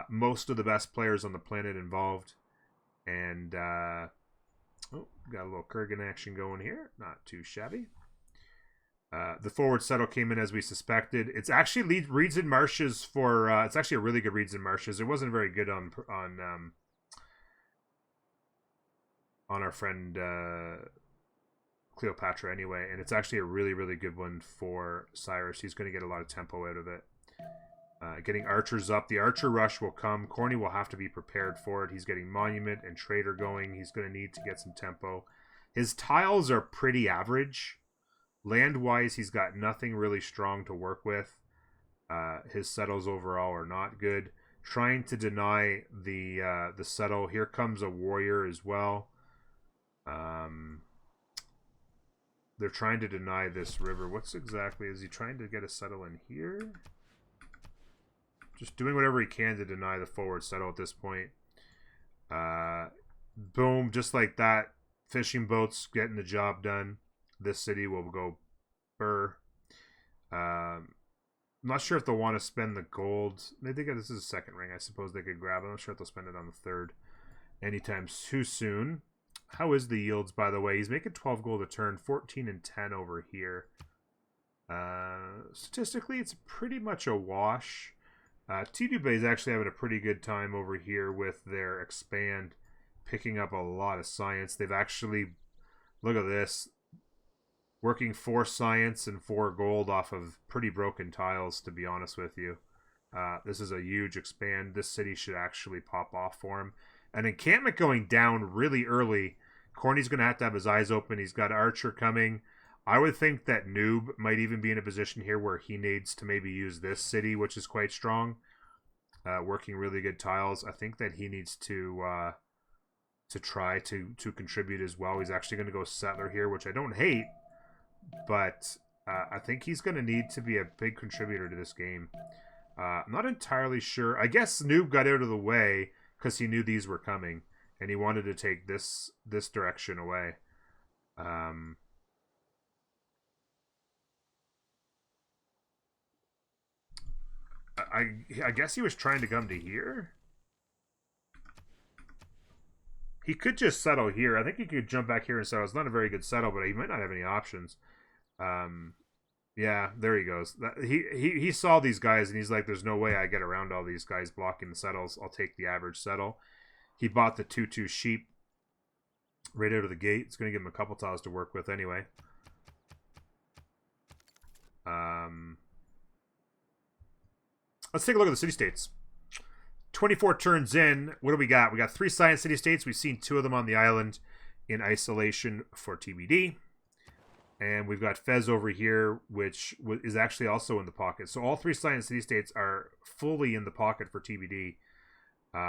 Speaker 1: Most of the best players on the planet involved. And got a little Kurgan action going here. Not too shabby. The forward settle came in as we suspected. It's actually reeds and marshes for. It's actually a really good reeds and marshes. It wasn't very good on our friend Cleopatra anyway, and it's actually a really, really good one for Cyrus. He's going to get a lot of tempo out of it. Getting archers up. The archer rush will come. Corny will have to be prepared for it. He's getting monument and trader going. He's going to need to get some tempo. His tiles are pretty average. Land-wise, he's got nothing really strong to work with. His settles overall are not good. Trying to deny the settle. Here comes a warrior as well. They're trying to deny this river. What's exactly? Is he trying to get a settle in here? Just doing whatever he can to deny the forward settle at this point. Boom, just like that. Fishing boats getting the job done. This city will go burr. I'm not sure if they'll want to spend the gold. They think this is a second ring. I suppose they could grab it. I'm not sure if they'll spend it on the third anytime too soon. How is the yields, by the way? He's making 12 gold a turn, 14 and 10 over here. Statistically, it's pretty much a wash. TBD is actually having a pretty good time over here with their expand, picking up a lot of science. They've actually, look at this, working 4 science and 4 gold off of pretty broken tiles, to be honest with you. This is a huge expand. This city should actually pop off for him. An encampment going down really early. Corny's going to have his eyes open. He's got Archer coming. I would think that Noob might even be in a position here where he needs to maybe use this city, which is quite strong. Working really good tiles. I think that he needs to try to contribute as well. He's actually going to go Settler here, which I don't hate. But I think he's going to need to be a big contributor to this game. I'm not entirely sure. I guess Noob got out of the way because he knew these were coming, and he wanted to take this direction away. I guess he was trying to come to here. He could just settle here. I think he could jump back here and settle. It's not a very good settle, but he might not have any options. Yeah, there he goes. He saw these guys, and he's like, there's no way I get around all these guys blocking the settles. I'll take the average settle. He bought the 2/2 sheep right out of the gate. It's going to give him a couple tiles to work with anyway. Let's take a look at the city-states. 24 turns in. What do we got? We got 3 science city-states. We've seen 2 of them on the island in isolation for TBD. And we've got Fez over here, which is actually also in the pocket. So all 3 science city-states are fully in the pocket for TBD,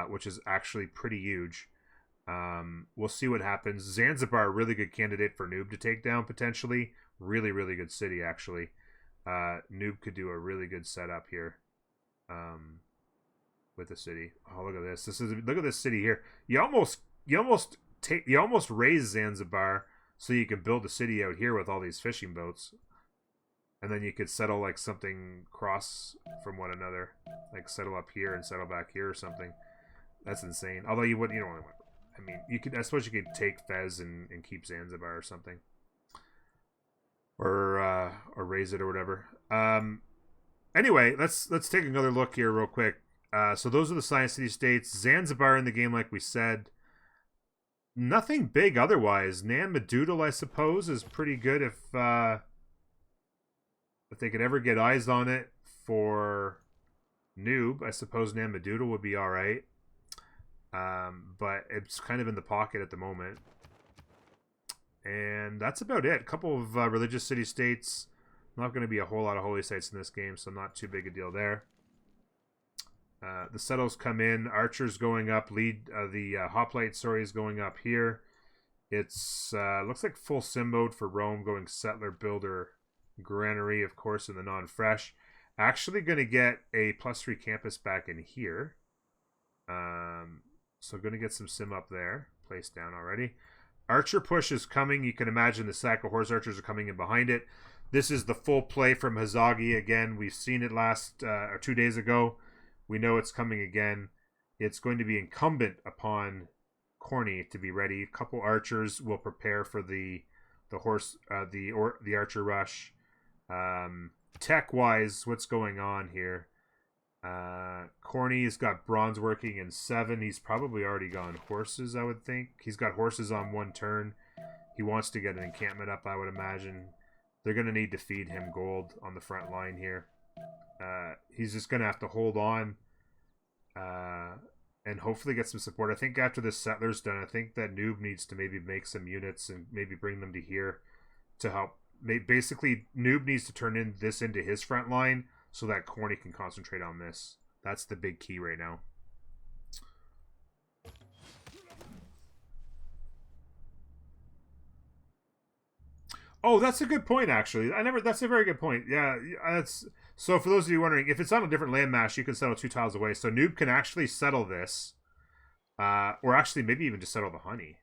Speaker 1: which is actually pretty huge. We'll see what happens. Zanzibar, really good candidate for Noob to take down, potentially. Really, really good city, actually. Noob could do a really good setup here with the city. Oh, look at this. Look at this city here. You almost raise Zanzibar so you can build a city out here with all these fishing boats, and then you could settle like something cross from one another, like settle up here and settle back here or something. That's insane. Although you don't want to. I mean, I suppose you could take Fez and keep Zanzibar or something, or raise it or whatever. Anyway, let's take another look here real quick. So those are the science city states. Zanzibar in the game, like we said. Nothing big otherwise. Namadoodle, I suppose, is pretty good if they could ever get eyes on it for Noob. I suppose Namadoodle would be all right. But it's kind of in the pocket at the moment. And that's about it. A couple of religious city-states. Not going to be a whole lot of holy sites in this game, so not too big a deal there. The settles come in. Archers going up. The hoplite, is going up here. It's looks like full sim mode for Rome, going settler, builder, granary, of course, in the non-fresh. Actually going to get a +3 campus back in here. So going to get some sim up there. Placed down already. Archer push is coming. You can imagine the sack of horse archers are coming in behind it. This is the full play from Hazagi again. We've seen it last or 2 days ago. We know it's coming again. It's going to be incumbent upon Corny to be ready. A couple archers will prepare for the archer rush. Tech wise, what's going on here? Corny's got bronze working in 7. He's probably already gone horses, I would think. He's got horses on 1 turn. He wants to get an encampment up, I would imagine. They're going to need to feed him gold on the front line here. He's just going to have to hold on and hopefully get some support. I think after this settler's done, I think that Noob needs to maybe make some units and maybe bring them to here to help. Basically, Noob needs to turn this into his front line so that Corny can concentrate on this. That's the big key right now. Oh, that's a good point, actually. That's a very good point. Yeah, that's... So for those of you wondering, if it's on a different landmass, you can settle 2 tiles away. So Noob can actually settle this. Or actually, maybe even just settle the honey.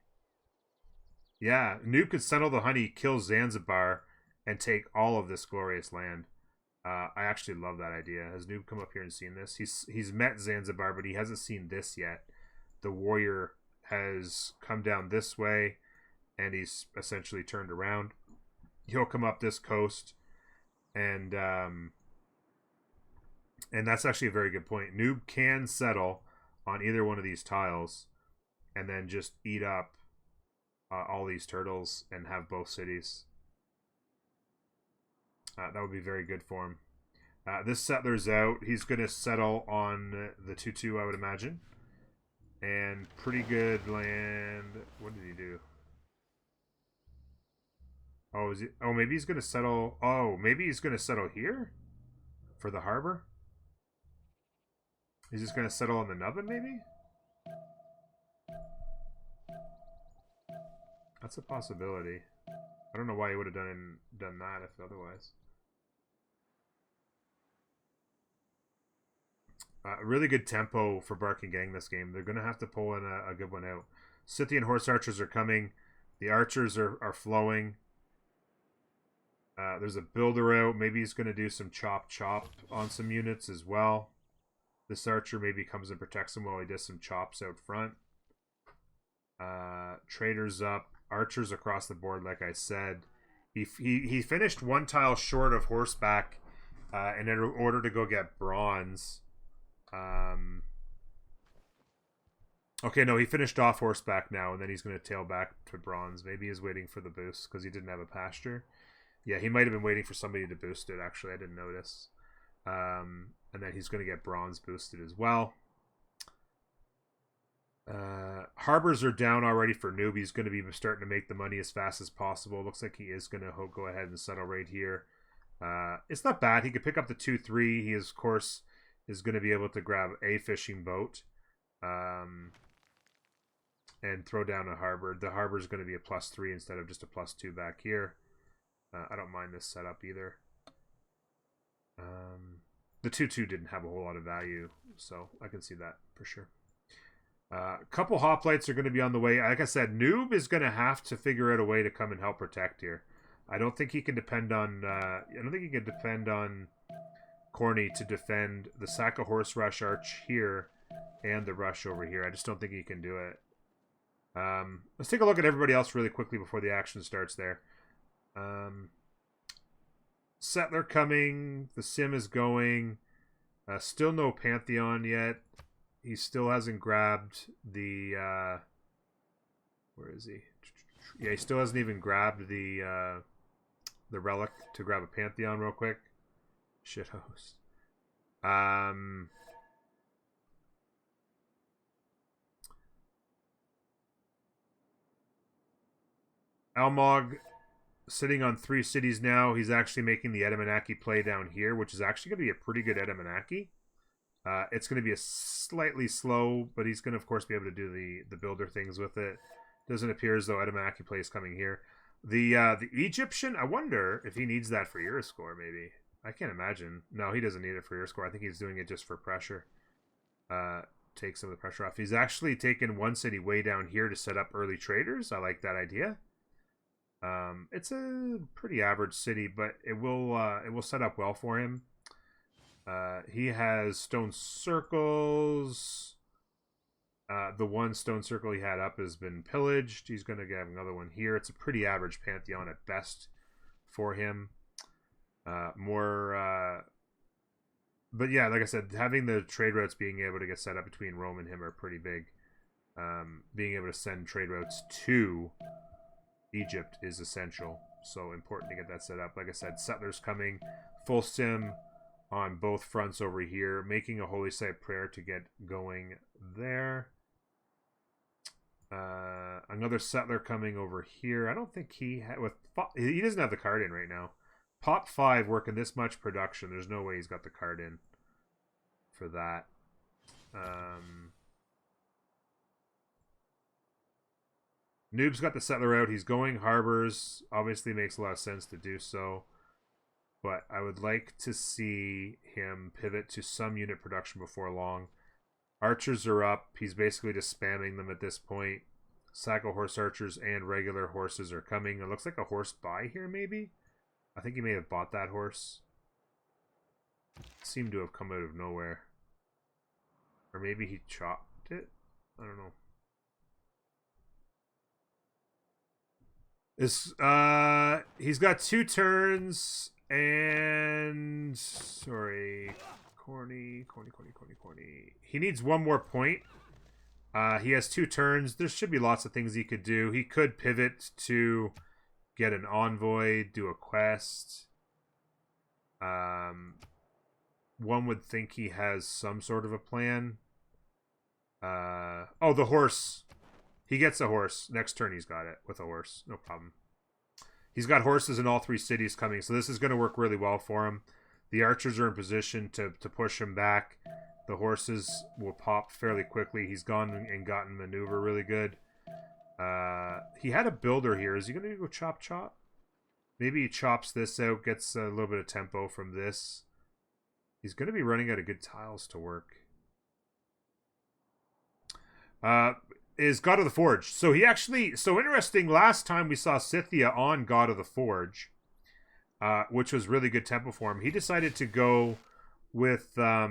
Speaker 1: Yeah, Noob could settle the honey, kill Zanzibar, and take all of this glorious land. I actually love that idea. Has Noob come up here and seen this? He's met Zanzibar, but he hasn't seen this yet. The warrior has come down this way, and he's essentially turned around. He'll come up this coast, and that's actually a very good point. Noob can settle on either one of these tiles, and then just eat up all these turtles and have both cities. That would be very good for him. This settler's out. He's going to settle on the 2-2, I would imagine. And pretty good land. What did he do? Oh, is he? Oh, maybe he's going to settle. Oh, maybe he's going to settle here for the harbor. He's just going to settle on the nubbin, maybe. That's a possibility. I don't know why he would have done that if otherwise. Really good tempo for Barking Gang this game. They're going to have to pull in a good one out. Scythian horse archers are coming. The archers are flowing. There's a builder out. Maybe he's going to do some chop on some units as well. This archer maybe comes and protects him while he does some chops out front. Traders up. Archers across the board, like I said. He finished 1 tile short of horseback in order to go get bronze. Okay, no, he finished off horseback now, and then he's going to tail back to bronze. Maybe he's waiting for the boost because he didn't have a pasture. Yeah, he might have been waiting for somebody to boost it, actually. I didn't notice. And then he's going to get bronze boosted as well. Harbors are down already for Noob. He's going to be starting to make the money as fast as possible. Looks like he is going to go ahead and settle right here. It's not bad. He could pick up the 2-3. He, of course, is going to be able to grab a fishing boat and throw down a harbor. The harbor is going to be a +3 instead of just a +2 back here. I don't mind this setup either. The 2-2 didn't have a whole lot of value, so I can see that for sure. A couple hoplites are going to be on the way. Like I said, Noob is going to have to figure out a way to come and help protect here. I don't think he can depend on. I don't think he can depend on Corny to defend the sack of horse rush arch here and the rush over here. I just don't think he can do it. Let's take a look at everybody else really quickly before the action starts there. Settler coming. The sim is going. Still no Pantheon yet. He still hasn't grabbed the... where is he? Yeah, he still hasn't even grabbed the relic to grab a Pantheon real quick. Shit host. Almog sitting on 3 cities now. He's actually making the Edamanaki play down here, which is actually going to be a pretty good Edamanaki. It's going to be a slightly slow, but he's going to, of course, be able to do the builder things with it. Doesn't appear as though Edamanaki play is coming here. The Egyptian, I wonder if he needs that for Euroscore, maybe. I can't imagine. No, he doesn't need it for your score. I think he's doing it just for pressure. Take some of the pressure off. He's actually taken one city way down here to set up early traders. I like that idea. It's a pretty average city, but it will set up well for him. He has stone circles. The one stone circle he had up has been pillaged. He's going to get another one here. It's a pretty average pantheon at best for him. But yeah, like I said, having the trade routes being able to get set up between Rome and him are pretty big. Being able to send trade routes to Egypt is essential. So important to get that set up. Like I said, settlers coming, full sim on both fronts over here, making a holy site prayer to get going there. Another settler coming over here. I don't think he doesn't have the card in right now. Pop 5 working this much production. There's no way he's got the card in for that. Noob's got the settler out. He's going harbors. Obviously makes a lot of sense to do so. But I would like to see him pivot to some unit production before long. Archers are up. He's basically just spamming them at this point. Sacco horse archers and regular horses are coming. It looks like a horse buy here, maybe? I think he may have bought that horse. Seemed to have come out of nowhere. Or maybe he chopped it? I don't know. He's got 2 turns and corny. He needs 1 more point. He has 2 turns. There should be lots of things he could do. He could pivot to get an envoy, do a quest. One would think he has some sort of a plan. Oh, the horse. He gets a horse. Next turn he's got it with a horse. No problem. He's got horses in all 3 cities coming, so this is going to work really well for him. The archers are in position to push him back. The horses will pop fairly quickly. He's gone and gotten maneuver really good. He had a builder here. Is he going to go chop? Maybe he chops this out, gets a little bit of tempo from this. He's going to be running out of good tiles to work. Is God of the Forge. So he actually, so interesting, last time we saw Scythia on God of the Forge, which was really good tempo for him. He decided to go with a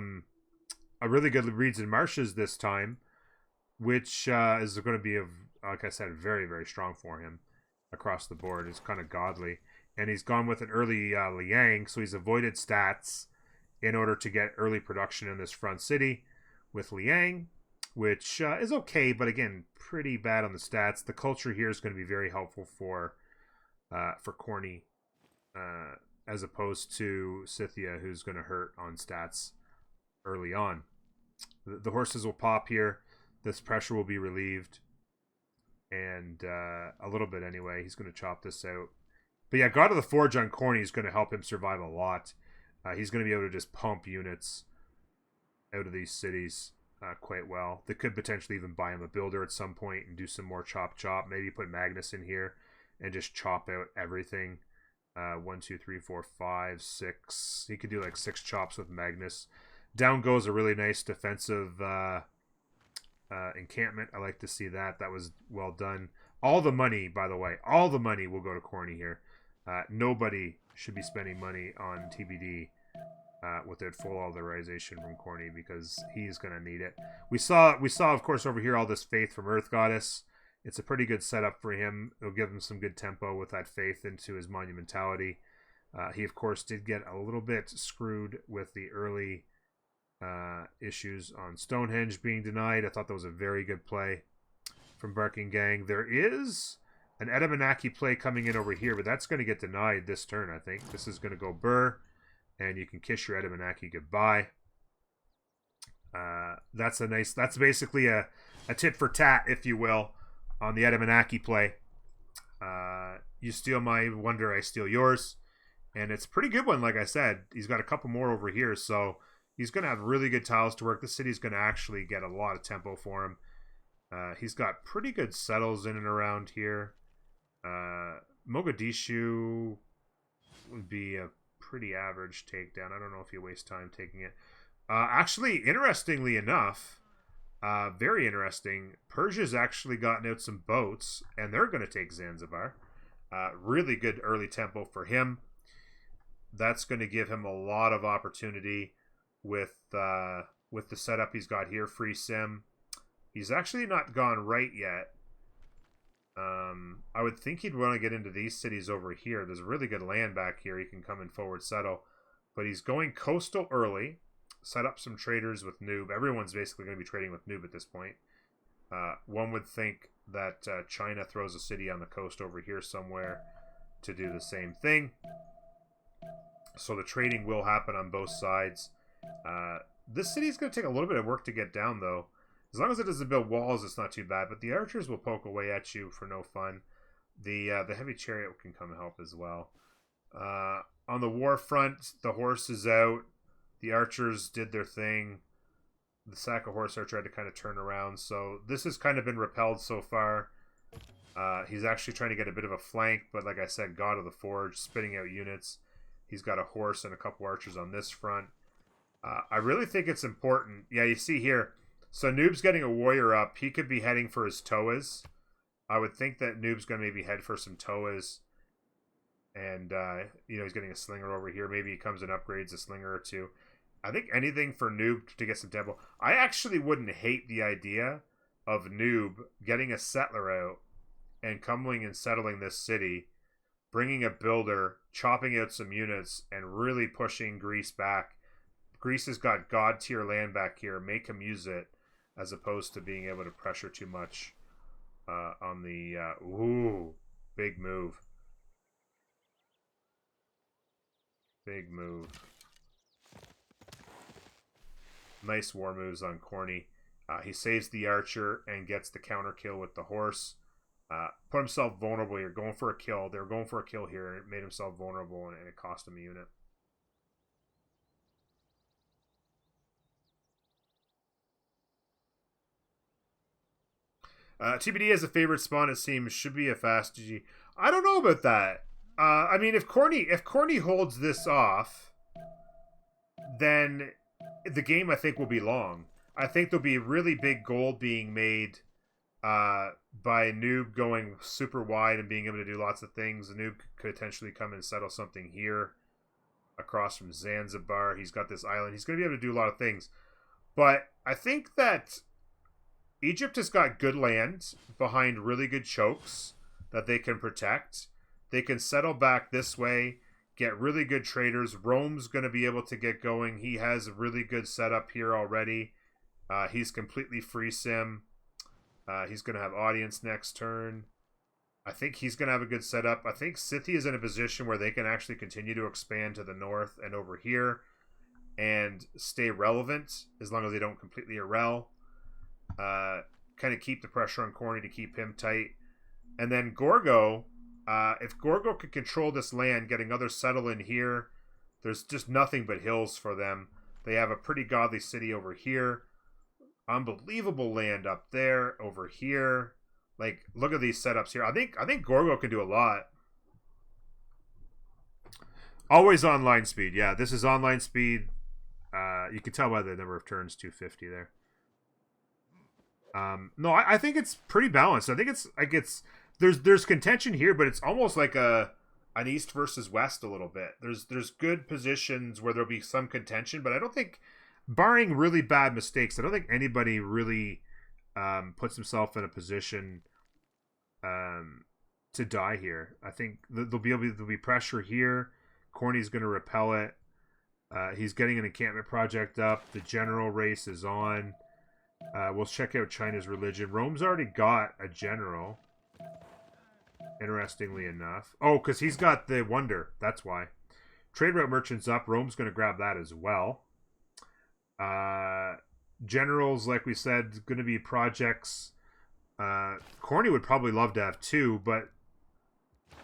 Speaker 1: really good Reeds and Marshes this time, which is going to be, like I said, very, very strong for him across the board. It's kind of godly. And he's gone with an early Liang, so he's avoided stats in order to get early production in this front city with Liang, which is okay, but again, pretty bad on the stats. The culture here is going to be very helpful for Corny, as opposed to Scythia, who's going to hurt on stats early on. The horses will pop here. This pressure will be relieved, and a little bit anyway. He's going to chop this out. But yeah, God of the Forge on Corny is going to help him survive a lot. He's going to be able to just pump units out of these cities quite well. They could potentially even buy him a builder at some point and do some more chop. Maybe put Magnus in here and just chop out everything. 1, 2, 3, 4, 5, 6. He could do like 6 chops with Magnus. Down goes a really nice defensive encampment. I like to see that. That was well done. All the money, by the way, all the money will go to Corny here. Nobody should be spending money on TBD without full authorization from Corny, because he's going to need it. We saw, of course, over here all this faith from Earth Goddess. It's a pretty good setup for him. It'll give him some good tempo with that faith into his monumentality. He, of course, did get a little bit screwed with the early issues on Stonehenge being denied. I thought that was a very good play from Barking Gang. There is an Edamanaki play coming in over here, but that's going to get denied this turn, I think. This is going to go Burr, and you can kiss your Edamanaki goodbye. That's basically a tit for tat, if you will, on the Edamanaki play. You steal my wonder, I steal yours. And it's a pretty good one, like I said. He's got a couple more over here, so he's going to have really good tiles to work. The city's going to actually get a lot of tempo for him. He's got pretty good settles in and around here. Mogadishu would be a pretty average takedown. I don't know if you waste time taking it. Actually, interestingly enough, very interesting, Persia's actually gotten out some boats, and they're going to take Zanzibar. Really good early tempo for him. That's going to give him a lot of opportunity with the setup he's got here. Free sim. He's actually not gone right yet. I would think he'd want to get into these cities over here. There's really good land back here. He can come and forward settle. But he's going coastal early. Set up some traders with Noob. Everyone's basically going to be trading with Noob at this point. One would think that China throws a city on the coast over here somewhere to do the same thing. So the trading will happen on both sides. This city is going to take a little bit of work to get down, though. As long as it doesn't build walls, it's not too bad. But the archers will poke away at you for no fun. The heavy chariot can come and help as well. On the war front, the horse is out. The archers did their thing. The sack of horse archer had to kind of turn around. So this has kind of been repelled so far. He's actually trying to get a bit of a flank. But like I said, God of the Forge, spitting out units. He's got a horse and a couple archers on this front. I really think it's important. Yeah, you see here. So Noob's getting a warrior up. He could be heading for his Toas. I would think that Noob's going to maybe head for some Toas. And, he's getting a slinger over here. Maybe he comes and upgrades a slinger or two. I think anything for Noob to get some tempo. I actually wouldn't hate the idea of Noob getting a settler out and coming and settling this city, bringing a builder, chopping out some units, and really pushing Greece back. Greece has got god tier land back here. Make him use it, as opposed to being able to pressure too much on the... big move. Big move. Nice war moves on Corny. He saves the archer and gets the counter kill with the horse. Put himself vulnerable here. Going for a kill. They were going for a kill here, and it made himself vulnerable, and it cost him a unit. TBD as a favorite spawn, it seems, should be a fast GG. I don't know about that. I mean, if Corny holds this off, then the game, I think, will be long. I think there'll be really big gold being made by Noob going super wide and being able to do lots of things. Noob could potentially come and settle something here across from Zanzibar. He's got this island. He's going to be able to do a lot of things. But I think that Egypt has got good land behind really good chokes that they can protect. They can settle back this way, get really good traders. Rome's going to be able to get going. He has a really good setup here already. He's completely free sim. He's going to have audience next turn. I think he's going to have a good setup. I think Scythia is in a position where they can actually continue to expand to the north and over here and stay relevant as long as they don't completely irrel. Kind of keep the pressure on Corny to keep him tight. And then Gorgo, if Gorgo could control this land, getting others settle in here, there's just nothing but hills for them. They have a pretty godly city over here. Unbelievable land up there, over here. Like, look at these setups here. I think Gorgo can do a lot. Always online speed. Yeah, this is online speed. You can tell by the number of turns, 250 there. No, I think it's pretty balanced. I think it's there's contention here, but it's almost like an east versus west a little bit. There's good positions where there'll be some contention, but I don't think, barring really bad mistakes, I don't think anybody really puts himself in a position to die here. I think there'll be pressure here. Corny's going to repel it. He's getting an encampment project up. The general race is on. We'll check out China's religion. Rome's already got a general, interestingly enough. Oh, because he's got the wonder. That's why. Trade route merchant's up. Rome's going to grab that as well. Generals, like we said, going to be projects. Corny would probably love to have two, but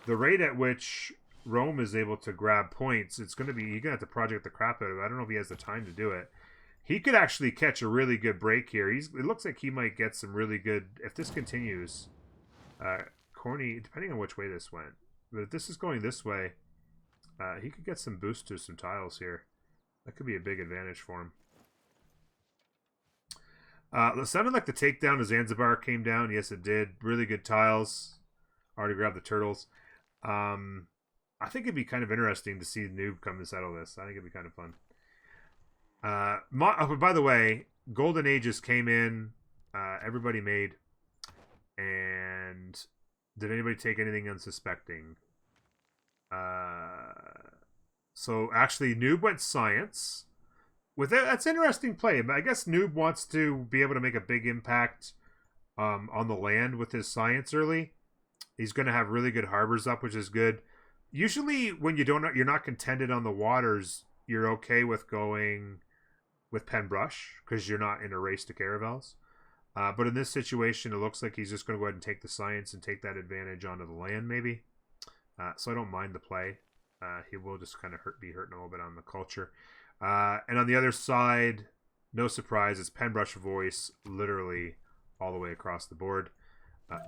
Speaker 1: the rate at which Rome is able to grab points, it's going to be, you're going to have to project the crap out of it. I don't know if he has the time to do it. He could actually catch a really good break here. It looks like he might get some really good, if this continues. Corny, depending on which way this went, but if this is going this way, He could get some boost to some tiles here. That could be a big advantage for him. It sounded like the takedown of Zanzibar came down. Yes, it did. Really good tiles. Already grabbed the turtles. I think it'd be kind of interesting to see Noob come and settle this. I think it'd be kind of fun. By the way, Golden Ages came in. Everybody made. And did anybody take anything unsuspecting? So actually, Noob went science. With it, that's interesting play. I guess Noob wants to be able to make a big impact on the land with his science early. He's going to have really good harbors up, which is good. Usually, when you're not contended on the waters, you're okay with going with Pen Brush because you're not in a race to caravels. But in this situation, it looks like he's just going to go ahead and take the science and take that advantage onto the land, maybe. So I don't mind the play. He will just kind of be hurting a little bit on the culture. And on the other side, no surprise, it's Pen Brush Voice literally all the way across the board.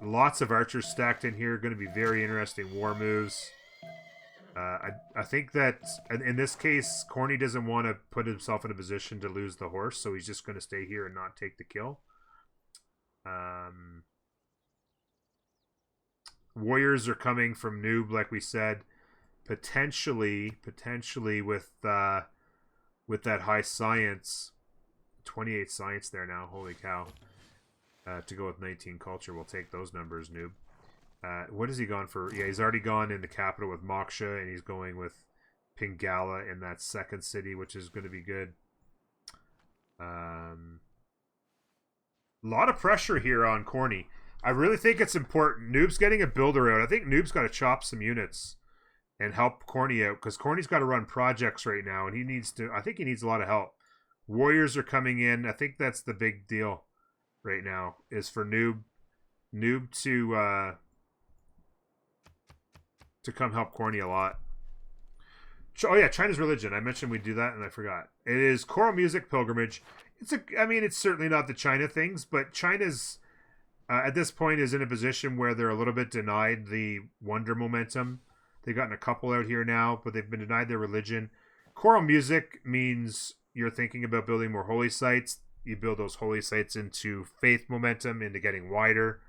Speaker 1: Lots of archers stacked in here. Going to be very interesting war moves. I think that in this case, Corny doesn't want to put himself in a position to lose the horse, so he's just going to stay here and not take the kill. Warriors are coming from Noob, like we said. Potentially with that high science. 28 science there now. Holy cow. To go with 19 culture, we'll take those numbers, Noob. What has he gone for? Yeah, he's already gone in the capital with Moksha, and he's going with Pingala in that second city, which is going to be good. A lot of pressure here on Corny. I really think it's important. Noob's getting a builder out. I think Noob's got to chop some units and help Corny out, because Corny's got to run projects right now, and I think he needs a lot of help. Warriors are coming in. I think that's the big deal right now, is for Noob to come help Corny a lot. Oh yeah, China's religion. I mentioned we'd do that and I forgot. It is choral music pilgrimage. It's certainly not the China things, but China's at this point is in a position where they're a little bit denied the wonder momentum. They've gotten a couple out here now, but they've been denied their religion. Choral music means you're thinking about building more holy sites. You build those holy sites into faith momentum, into getting wider.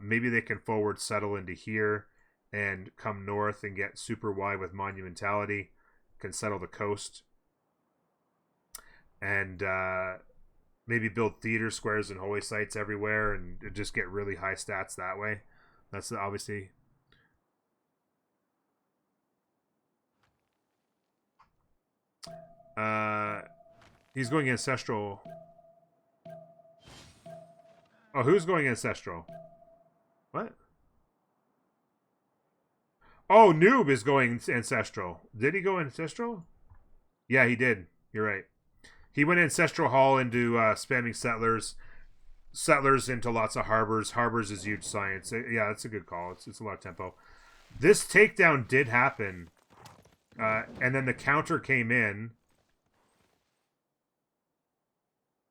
Speaker 1: Maybe they can forward settle into here and come north and get super wide with monumentality, can settle the coast, and maybe build theater squares and holy sites everywhere and just get really high stats that way. That's obviously... he's going ancestral. Oh, who's going ancestral? What? Oh, Noob is going ancestral. Did he go ancestral? Yeah, he did. You're right. He went ancestral hall into spamming settlers. Settlers into lots of harbors. Harbors is huge science. Yeah, that's a good call. It's a lot of tempo. This takedown did happen. And then the counter came in.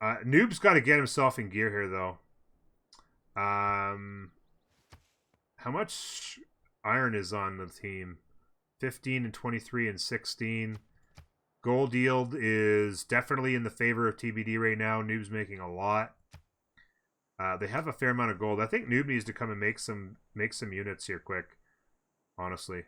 Speaker 1: Noob's got to get himself in gear here, though. How much iron is on the team? 15 and 23 and 16. Gold yield is definitely in the favor of TBD right now. Noob's making a lot. They have a fair amount of gold. I think Noob needs to come and make some units here quick. Honestly.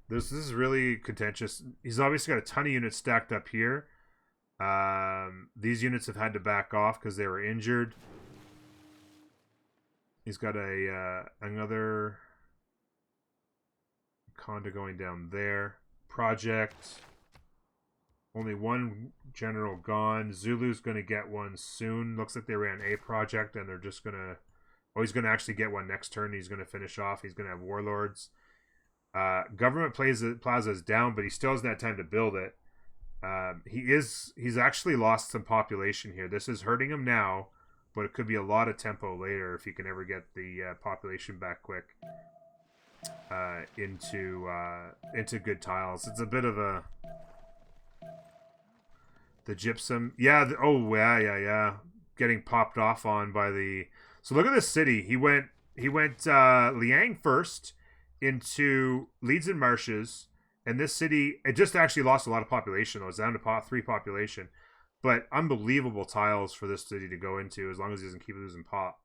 Speaker 1: This is really contentious. He's obviously got a ton of units stacked up here. These units have had to back off because they were injured. He's got another Conda going down there. Project. Only one general gone. Zulu's going to get one soon. Looks like they ran a project and they're just going to... Oh, he's going to actually get one next turn. He's going to finish off. He's going to have warlords. Government plaza is down, but he still hasn't had time to build it. He's actually lost some population here. This is hurting him now, but it could be a lot of tempo later if he can ever get the population back quick into good tiles. It's a bit of the gypsum. Yeah. Yeah. Getting popped off on by the So look at this city. He went Liang first into Leeds and Marshes, and this city, it just actually lost a lot of population. It was down to 3 population, but unbelievable tiles for this city to go into as long as he doesn't keep losing pop.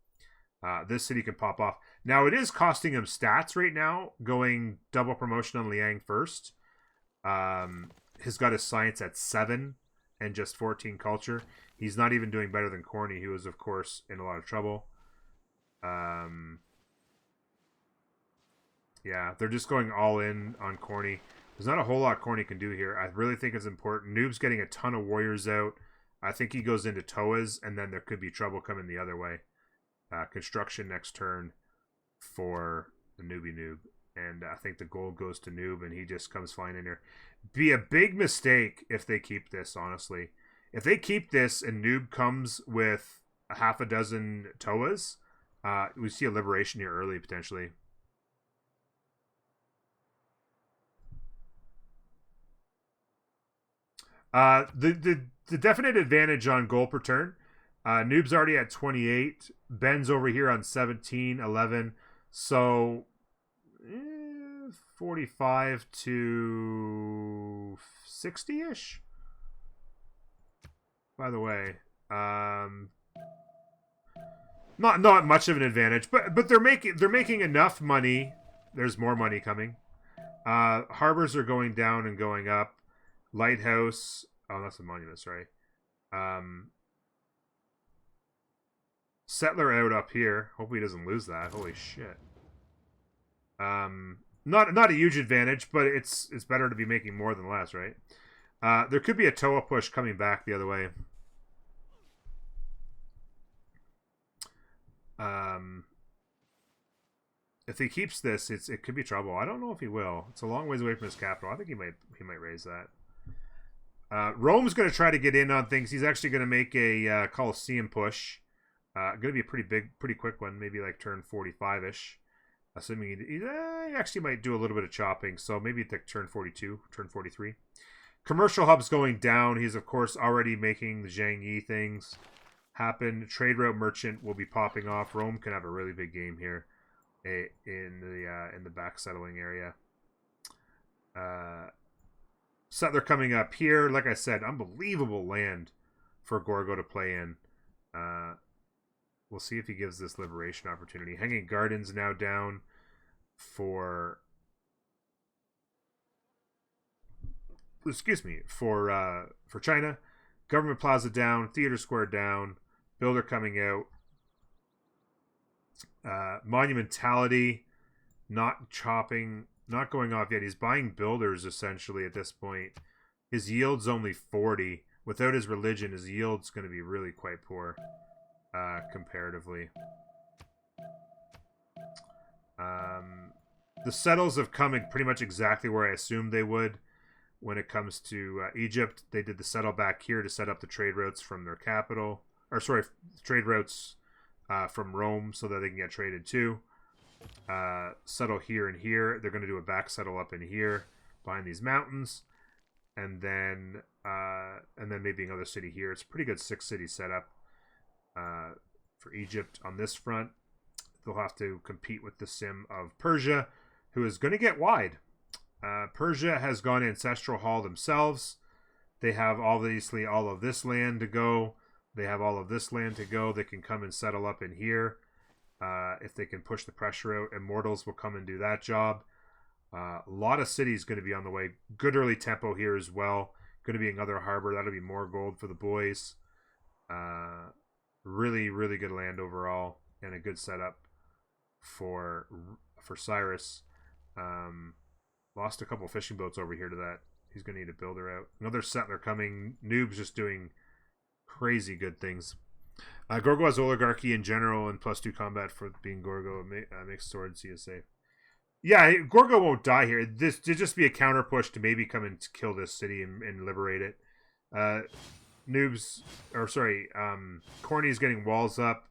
Speaker 1: This city can pop off. Now it is costing him stats right now, going double promotion on Liang first. He's got his science at 7 and just 14 culture. He's not even doing better than Corny, who is of course in a lot of trouble. Yeah, they're just going all in on Corny. There's not a whole lot Corny can do here. I really think it's important. Noob's getting a ton of warriors out. I think he goes into Toa's, and then there could be trouble coming the other way. Construction next turn for the newbie Noob. And I think the gold goes to Noob, and he just comes flying in here. Be a big mistake if they keep this, honestly. If they keep this and Noob comes with a half a dozen Toas, we see a liberation here early, potentially. The definite advantage on goal per turn. Noob's already at 28. Ben's over here on 17, 11. So 45 to 60-ish. By the way, not much of an advantage, but they're making enough money. There's more money coming. Harbors are going down and going up. Lighthouse. Oh, that's a monument, sorry. Settler out up here. Hope he doesn't lose that. Holy shit. Not a huge advantage, but it's better to be making more than less, right? There could be a Toa push coming back the other way. If he keeps this, it could be trouble. I don't know if he will. It's a long ways away from his capital. I think he might raise that. Rome's going to try to get in on things. He's actually going to make a Colosseum push. Going to be a pretty quick one. Maybe like turn 45-ish. Assuming he actually might do a little bit of chopping. So maybe like turn 42, turn 43. Commercial hub's going down. He's, of course, already making the Zhang Yi things happen. Trade route merchant will be popping off. Rome can have a really big game here in the back settling area. Settler coming up here. Like I said, unbelievable land for Gorgo to play in. We'll see if he gives this liberation opportunity. Hanging Gardens now down for China. Government Plaza down. Theater Square down. Builder coming out. Monumentality not chopping. Not going off yet. He's buying builders, essentially, at this point. His yield's only 40. Without his religion, his yield's going to be really quite poor, comparatively. The settles have come in pretty much exactly where I assumed they would. When it comes to Egypt, they did the settle back here to set up the trade routes from their capital. Or, sorry, trade routes from Rome so that they can get traded too. Settle here and here. They're going to do a back settle up in here behind these mountains, and then maybe another city here. It's a pretty good 6-city setup for Egypt on this front. They'll have to compete with the sim of Persia, who is going to get wide. Persia has gone Ancestral Hall themselves. They have obviously all of this land to go. They have all of this land to go. They can come and settle up in here. If they can push the pressure out, Immortals will come and do that job. A lot of cities going to be on the way. Good early tempo here as well. Going to be another harbor. That'll be more gold for the boys. Really, really good land overall, and a good setup for Cyrus. Lost a couple fishing boats over here to that. He's going to need a builder out. Another settler coming. Noob's just doing crazy good things. Gorgo has Oligarchy in general and +2 combat for being Gorgo. Makes sword CSA. Yeah, Gorgo won't die here. This to just be a counter push to maybe come and kill this city and liberate it. Corny's getting walls up.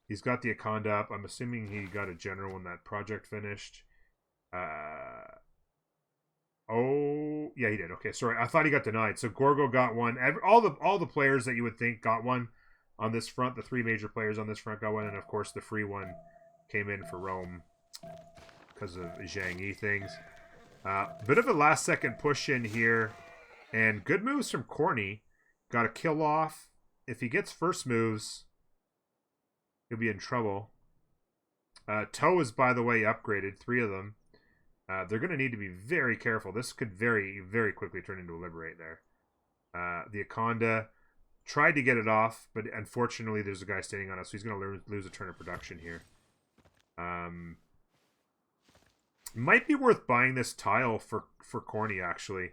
Speaker 1: He's got the Akonda up. I'm assuming he got a general when that project finished. Oh, yeah, he did. Okay, sorry. I thought he got denied. So Gorgo got one. All the players that you would think got one. on this front. The 3 major players on this front got one, and of course the free one came in for Rome because of Zhang Yi things. Bit of a last-second push in here, and good moves from Corny. Got a kill off. If he gets first moves, he'll be in trouble. Toe is, by the way, upgraded. 3 of them. They're going to need to be very careful. This could very, very quickly turn into a Liberate there. The Akonda tried to get it off, but unfortunately there's a guy standing on us, so he's going to lose a turn of production here. Might be worth buying this tile for Corny, actually.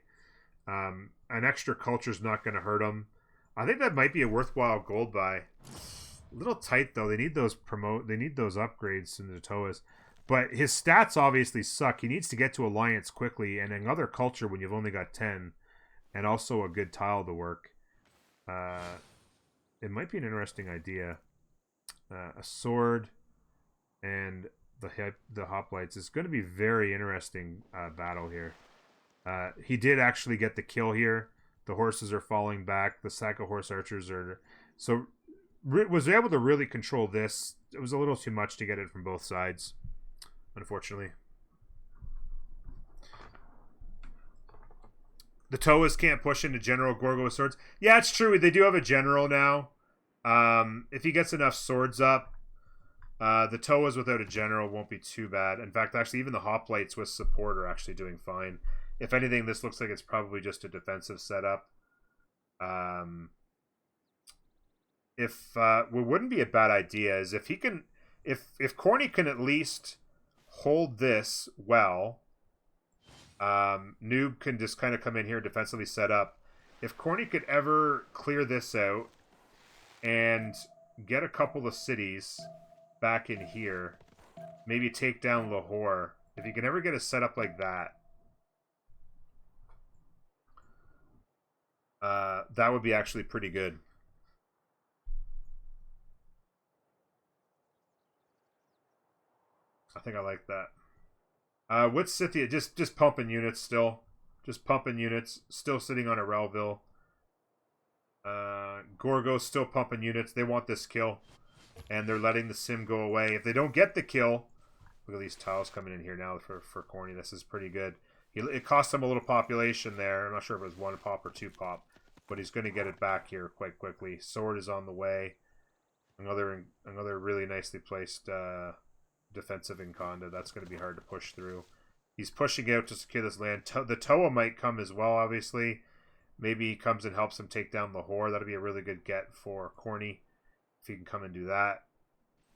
Speaker 1: An extra culture's not going to hurt him. I think that might be a worthwhile gold buy. A little tight, though. They need those upgrades in the Toas. But his stats obviously suck. He needs to get to Alliance quickly, and another culture when you've only got 10. And also a good tile to work. It might be an interesting idea. A sword and the hoplites is going to be very interesting battle here. He did actually get the kill here. The horses are falling back. The sack of horse archers are... So was able to really control this. It was a little too much to get it from both sides, unfortunately. The Toas can't push into General Gorgo with swords. Yeah, it's true. They do have a general now. If he gets enough swords up, the Toas without a general won't be too bad. In fact, actually, even the hoplites with support are actually doing fine. If anything, this looks like it's probably just a defensive setup. What wouldn't be a bad idea is if he can, if Corny can at least hold this well, Noob can just kind of come in here defensively set up. If Corny could ever clear this out and get a couple of cities back in here, maybe take down Lahore. If you can ever get a setup like that, that would be actually pretty good. I think I like that. With Scythia, just pumping units still. Just pumping units. Still sitting on a Relville. Gorgo's still pumping units. They want this kill. And they're letting the sim go away. If they don't get the kill... Look at these tiles coming in here now for Corny. This is pretty good. It cost him a little population there. I'm not sure if it was 1 pop or 2 pop. But he's going to get it back here quite quickly. Sword is on the way. Another really nicely placed defensive Inconda. That's going to be hard to push through. He's pushing out to secure this land. The Toa might come as well, obviously. Maybe he comes and helps him take down Lahore. That'll be a really good get for Corny if he can come and do that.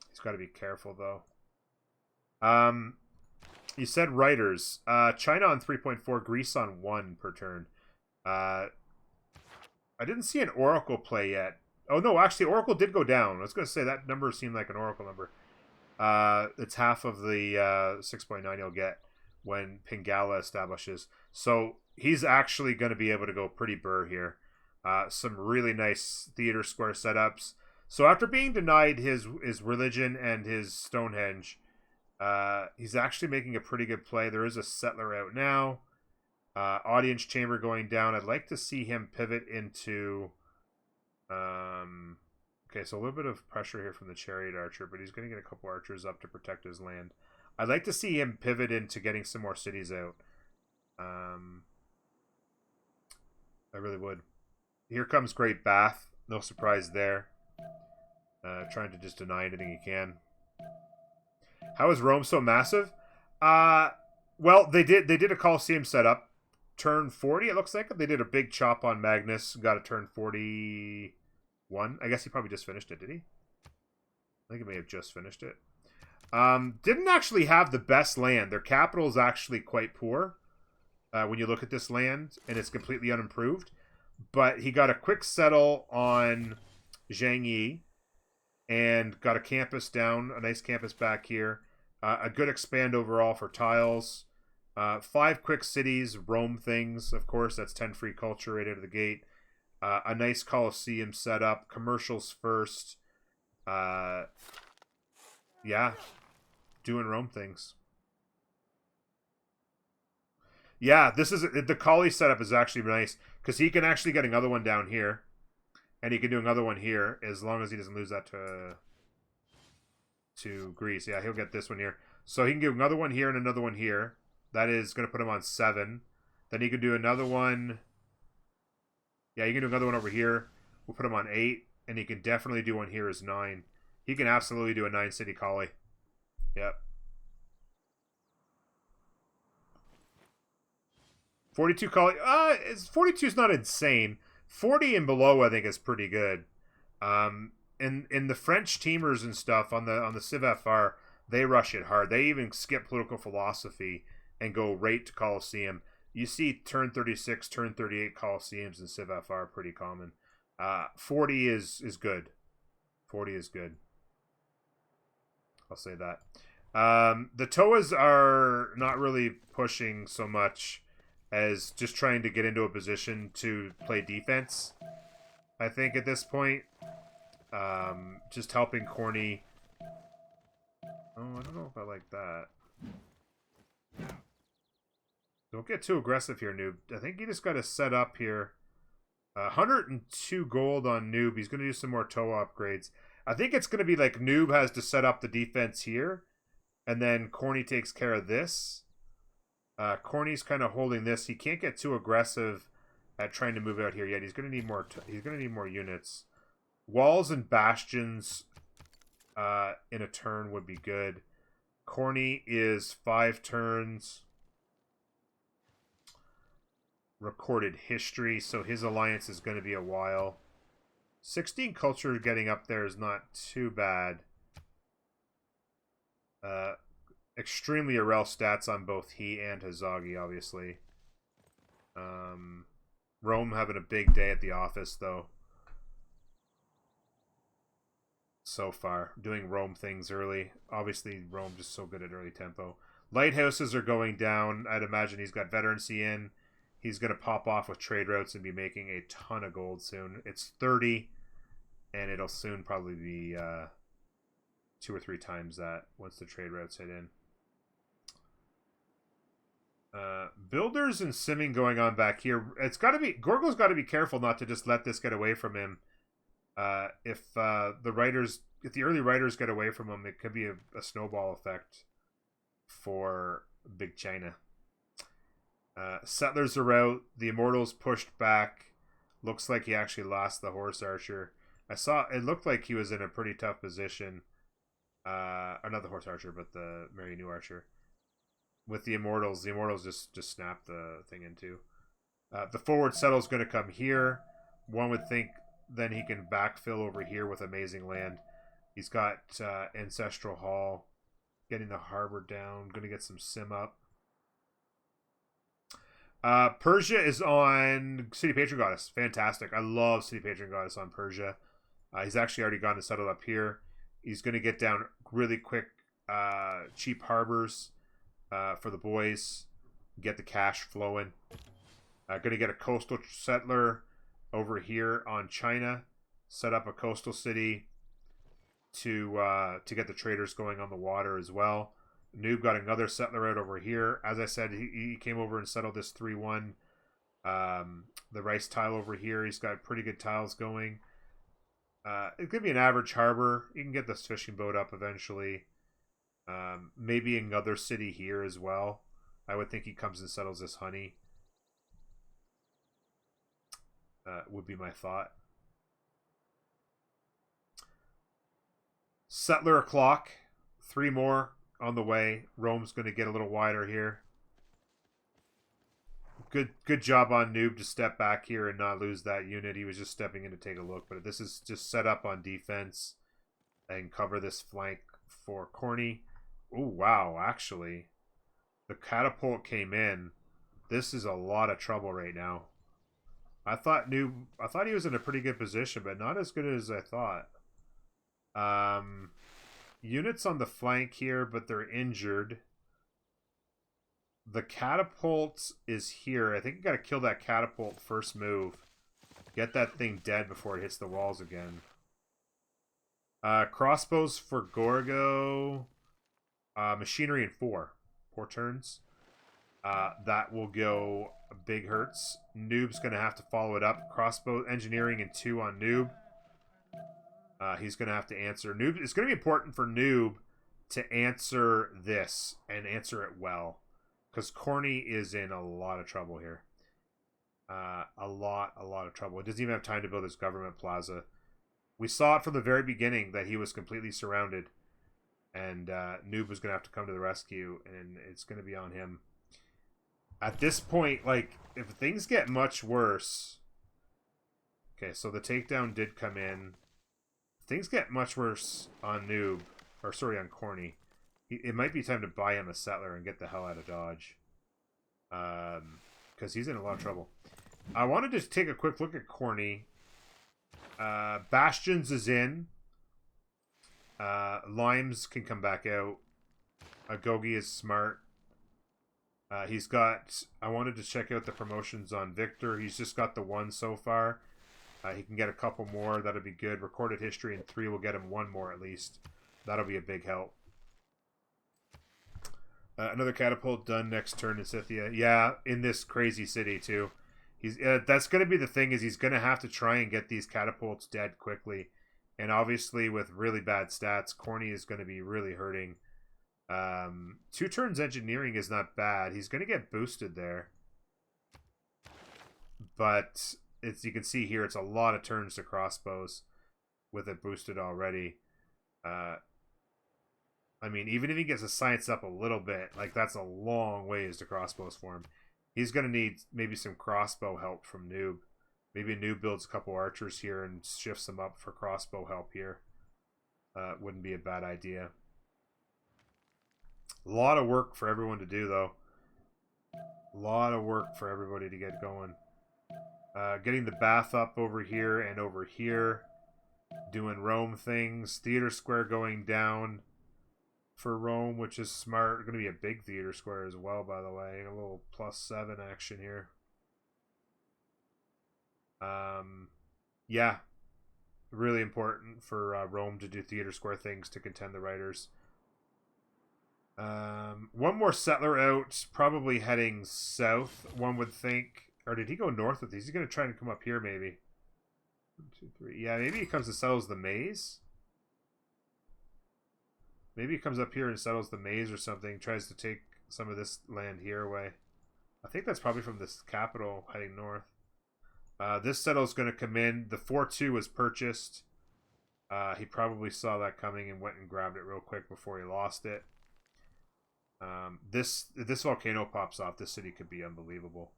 Speaker 1: He's got to be careful, though. You said writers. China on 3.4, Greece on 1 per turn. I didn't see an Oracle play yet. Oh, no, actually, Oracle did go down. I was going to say that number seemed like an Oracle number. It's half of the 6.9 you'll get when Pingala establishes. So he's actually going to be able to go pretty burr here. Some really nice theater square setups. So after being denied his religion and his Stonehenge, he's actually making a pretty good play. There is a settler out now. Audience chamber going down. I'd like to see him pivot into... Okay, so a little bit of pressure here from the Chariot Archer, but he's going to get a couple archers up to protect his land. I'd like to see him pivot into getting some more cities out. I really would. Here comes Great Bath. No surprise there. Trying to just deny anything he can. How is Rome so massive? Well, they did a Colosseum setup. Turn 40, it looks like. They did a big chop on Magnus. Got a turn 41. I guess he probably just finished it, did he? I think he may have just finished it. Didn't actually have the best land. Their capital is actually quite poor when you look at this land, and it's completely unimproved. But he got a quick settle on Zhang Yi and got a campus down, a nice campus back here. A good expand overall for tiles. 5 quick cities, Rome things. Of course, that's 10 free culture right out of the gate. A nice Colosseum setup. Commercials first. Yeah. Doing Rome things. Yeah, this is... The Collie setup is actually nice. Because he can actually get another one down here. And he can do another one here, as long as he doesn't lose that to Greece. Yeah, he'll get this one here. So he can do another one here and another one here. That is going to put him on 7. Then he can do another one. Yeah, he can do another one over here. We'll put him on 8. And he can definitely do one here as 9. He can absolutely do a 9 city collie. Yep. 42 collie. 42 is not insane. 40 and below, I think, is pretty good. In the French teamers and stuff on the Civ FR, they rush it hard. They even skip political philosophy and go right to Colosseum. You see turn 36, turn 38 Colosseums in Civ FR pretty common. 40 is good. 40 is good. I'll say that. The Toas are not really pushing so much as just trying to get into a position to play defense, I think, at this point. Just helping Corny. Oh, I don't know if I like that. Don't get too aggressive here, Noob. I think you just got to set up here. 102 gold on Noob. He's going to do some more Toa upgrades. I think it's going to be like Noob has to set up the defense here, and then Corny takes care of this. Corny's kind of holding this. He can't get too aggressive at trying to move out here yet. He's going to need more. He's going to need more units. Walls and bastions in a turn would be good. Corny is 5 turns. Recorded history, so his alliance is going to be a while. 16 culture getting up there is not too bad. Extremely Irrel stats on both he and Hazagi, obviously. Rome having a big day at the office, though. So far. Doing Rome things early. Obviously, Rome just so good at early tempo. Lighthouses are going down. I'd imagine he's got veterancy in. He's going to pop off with trade routes and be making a ton of gold soon. It's 30, and it'll soon probably be 2 or 3 times that once the trade routes hit in. Builders and simming going on back here. It's got to be Gorgo's got to be careful not to just let this get away from him. If the early riders get away from him, it could be a snowball effect for Big China. Settlers are out. The Immortals pushed back. Looks like he actually lost the Horse Archer. It looked like he was in a pretty tough position. Or not the Horse Archer, but the Merry New Archer. With the Immortals just snapped the thing in two. The forward settle is going to come here. One would think then he can backfill over here with Amazing Land. He's got Ancestral Hall. Getting the harbor down. Going to get some sim up. Persia is on City Patron Goddess. Fantastic. I love City Patron Goddess on Persia. He's actually already gone and settled up here. He's going to get down really quick, cheap harbors for the boys. Get the cash flowing. Going to get a coastal settler over here on China. Set up a coastal city to get the traders going on the water as well. Noob got another settler out over here. As I said, he came over and settled this 3-1. The rice tile over here. He's got pretty good tiles going. It could be an average harbor. You can get this fishing boat up eventually. Maybe another city here as well. I would think he comes and settles this honey. Would be my thought. Settler o'clock. 3 more on the way. Rome's going to get a little wider here. Good job on Noob to step back here and not lose that unit. He was just stepping in to take a look. But this is just set up on defense and cover this flank for Corny. Oh, wow. Actually, the catapult came in. This is a lot of trouble right now. I thought he was in a pretty good position, but not as good as I thought. Units on the flank here, but they're injured. The catapult is here. I think you got to kill that catapult first move. Get that thing dead before it hits the walls again. Crossbows for Gorgo. Machinery in 4 turns. That will go big hurts. Noob's going to have to follow it up. Crossbow engineering and 2 on Noob. He's going to have to answer. Noob. It's going to be important for Noob to answer this and answer it well. Because Corny is in a lot of trouble here. A lot of trouble. He doesn't even have time to build his government plaza. We saw it from the very beginning that he was completely surrounded. And Noob was going to have to come to the rescue. And it's going to be on him. At this point, like, if things get much worse... Okay, so the takedown did come in. If things get much worse on Noob, or sorry, on Corny, it might be time to buy him a settler and get the hell out of Dodge. Because he's in a lot of trouble. I wanted to take a quick look at Corny. Bastions is in. Limes can come back out. Agogi is smart. He's got... I wanted to check out the promotions on Victor. He's just got the 1 so far. He can get a couple more. That'll be good. Recorded history and 3 will get him 1 more at least. That'll be a big help. Another catapult done next turn in Scythia. Yeah, in this crazy city too. He's that's going to be the thing, is he's going to have to try and get these catapults dead quickly. And obviously with really bad stats, Corny is going to be really hurting. 2 turns engineering is not bad. He's going to get boosted there. But it's, you can see here, it's a lot of turns to crossbows with it boosted already. I mean, even if he gets the science up a little bit, like, that's a long ways to crossbows for him. He's going to need maybe some crossbow help from Noob. Maybe Noob builds a couple archers here and shifts them up for crossbow help here. Wouldn't be a bad idea. A lot of work for everyone to do, though. A lot of work for everybody to get going. Getting the bath up over here and over here. Doing Rome things. Theater Square going down for Rome, which is smart. Going to be a big theater square as well, by the way. A little +7 action here. Yeah. Really important for Rome to do theater square things to contend the writers. One more settler out, probably heading south, one would think. Or did he go north with these? He's going to try and come up here, maybe. 1, 2, 3. Yeah, maybe he comes and settles the maze. Maybe he comes up here and settles the maze or something. Tries to take some of this land here away. I think that's probably from this capital heading north. This settle's going to come in. The 4-2 was purchased. He probably saw that coming and went and grabbed it real quick before he lost it. If this volcano pops off, this city could be unbelievable.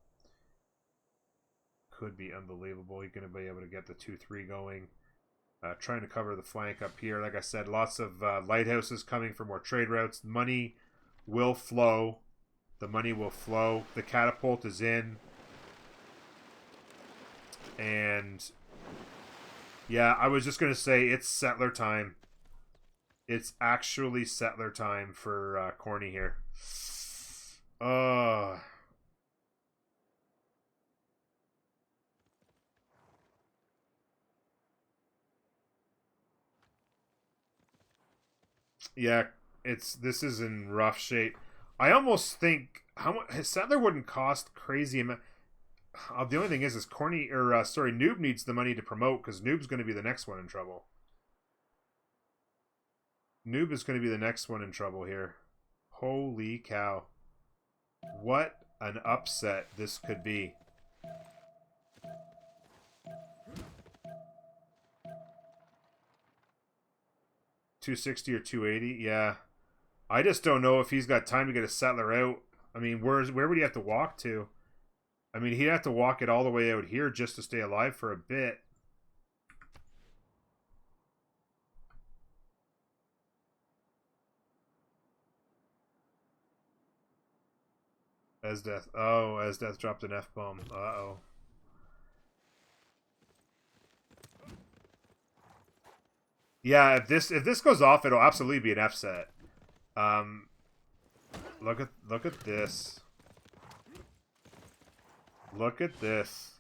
Speaker 1: Could be unbelievable. You're going to be able to get the 2-3 going. Trying to cover the flank up here. Like I said, lots of lighthouses coming for more trade routes. Money will flow. The money will flow. The catapult is in. And yeah, I was just going to say it's settler time. It's actually settler time for Corny here. Yeah, this is in rough shape. I almost think how much his settler wouldn't cost crazy amount. The only thing is Corny or sorry, Noob needs the money to promote because Noob's going to be the next one in trouble. Noob is going to be the next one in trouble here. Holy cow. What an upset this could be. $260 or $280? Yeah. I just don't know if he's got time to get a settler out. I mean, where would he have to walk to? I mean, he'd have to walk it all the way out here just to stay alive for a bit. Asdeath. Oh, Asdeath dropped an F-bomb. Uh-oh. Yeah, if this goes off, it'll absolutely be an F set. Look at this. Look at this.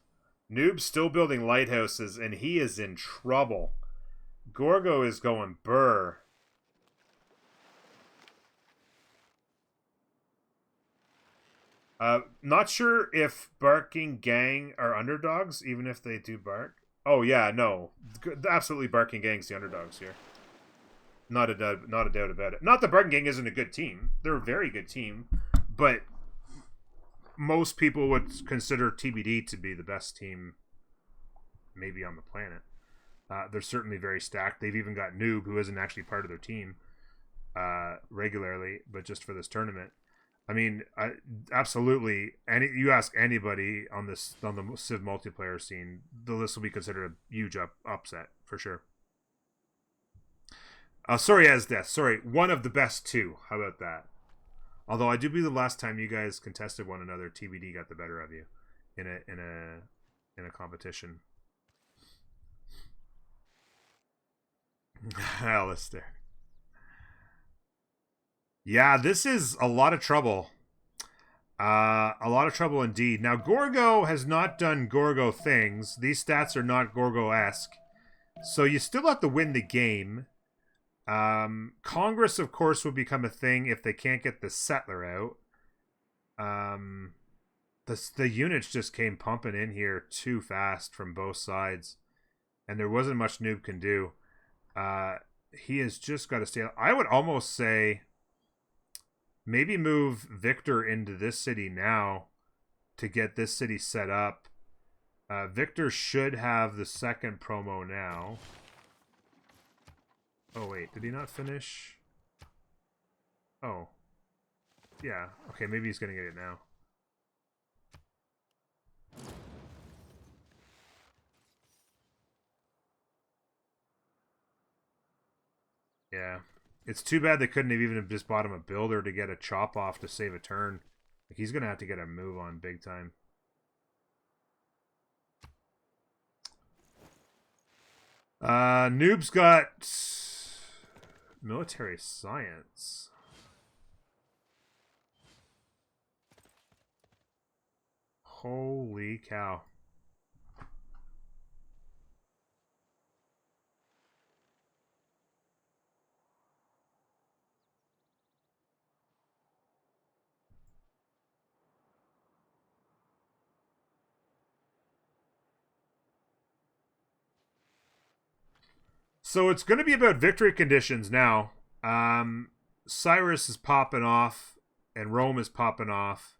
Speaker 1: Noob's still building lighthouses, and he is in trouble. Gorgo is going burr. Not sure if Barking Gang are underdogs, even if they do bark. Oh yeah, no, absolutely, Barking Gang's the underdogs here. Not a doubt about it. Not that Barking Gang isn't a good team; they're a very good team, but most people would consider TBD to be the best team, maybe on the planet. They're certainly very stacked. They've even got Noob, who isn't actually part of their team regularly, but just for this tournament. I mean, absolutely. You ask anybody on the Civ multiplayer scene, the list will be considered a huge upset for sure. Sorry, as death. Sorry, one of the best two. How about that? Although I do believe the last time you guys contested one another, TBD got the better of you in a competition. Alistair. Yeah, this is a lot of trouble. A lot of trouble indeed. Now, Gorgo has not done Gorgo things. These stats are not Gorgo-esque. So you still have to win the game. Congress, of course, will become a thing if they can't get the settler out. The units just came pumping in here too fast from both sides. And there wasn't much Noob can do. He has just got to stay. I would almost say maybe move Victor into this city now to get this city set up. Victor should have the second promo now. Oh, wait. Did he not finish? Oh. Yeah. Okay, maybe he's going to get it now. Yeah. It's too bad they couldn't have even just bought him a builder to get a chop off to save a turn. Like, he's going to have to get a move on big time. Noob's got military science. Holy cow. So it's going to be about victory conditions now. Cyrus is popping off, and Rome is popping off.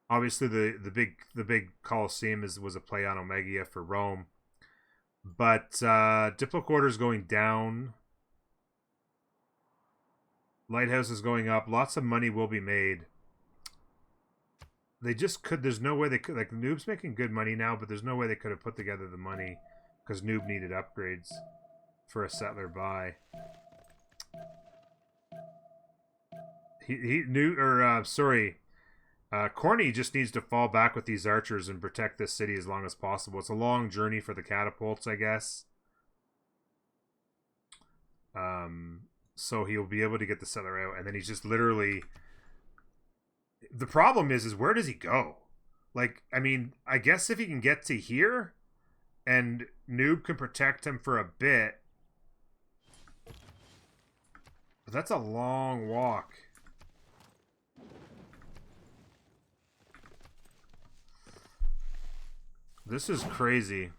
Speaker 1: Obviously, the big Colosseum was a play on Omegia for Rome, but Diplo Quarters going down. Lighthouse is going up. Lots of money will be made. They just could. There's no way they could. Like, Noob's making good money now, but there's no way they could have put together the money because Noob needed upgrades for a settler buy. Corny just needs to fall back with these archers and protect this city as long as possible. It's a long journey for the catapults, I guess. So he'll be able to get the settler out, and then he's just literally. The problem is where does he go? Like, I mean, I guess if he can get to here, and Noob can protect him for a bit. But that's a long walk. This is crazy.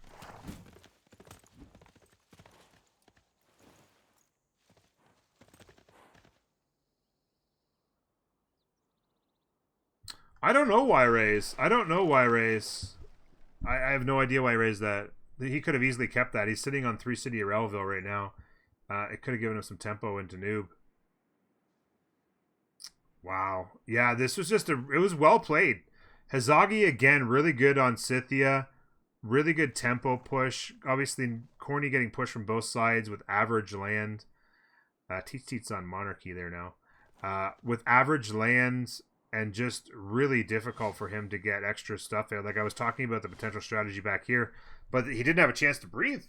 Speaker 1: I don't know why raise. I have no idea why he raised that. He could have easily kept that. He's sitting on 3 City of Relville right now. It could have given him some tempo into Noob. Wow. Yeah, this was it was well played. Hazagi, again, really good on Scythia. Really good tempo push. Obviously, Corny getting pushed from both sides with average land. Teats on Monarchy there now. With average lands and just really difficult for him to get extra stuff there. Like I was talking about the potential strategy back here, but he didn't have a chance to breathe.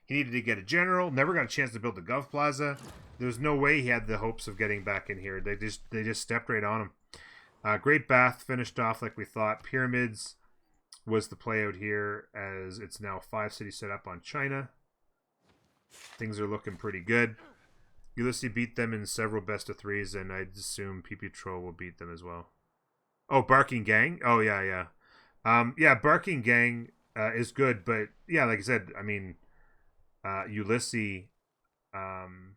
Speaker 1: He needed to get a general, never got a chance to build the Gov Plaza. There's no way he had the hopes of getting back in here. They just stepped right on him. Great Bath finished off like we thought. Pyramids was the play out here as it's now 5 cities set up on China. Things are looking pretty good. Ulysses beat them in several best of 3s, and I'd assume PP Troll will beat them as well. Oh, Barking Gang. Oh yeah, yeah. Yeah, Barking Gang is good, but yeah, like I said, I mean, Ulysses um,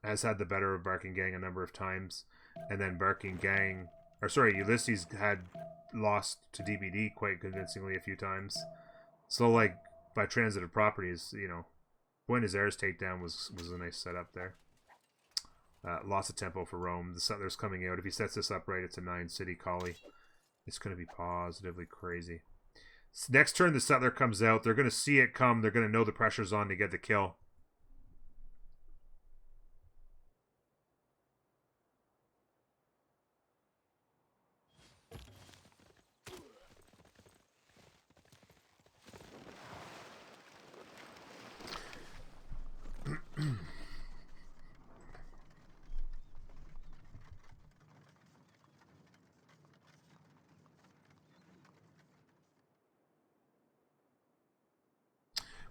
Speaker 1: has had the better of Barking Gang a number of times, and then Barking Gang, or sorry, Ulysses had lost to DBD quite convincingly a few times. So like by transitive properties, you know, Buenos Aires takedown was a nice setup there. Loss of tempo for Rome. The settler's coming out. If he sets this up right, it's a 9-city collie. It's going to be positively crazy. Next turn, the settler comes out. They're going to see it come. They're going to know the pressure's on to get the kill.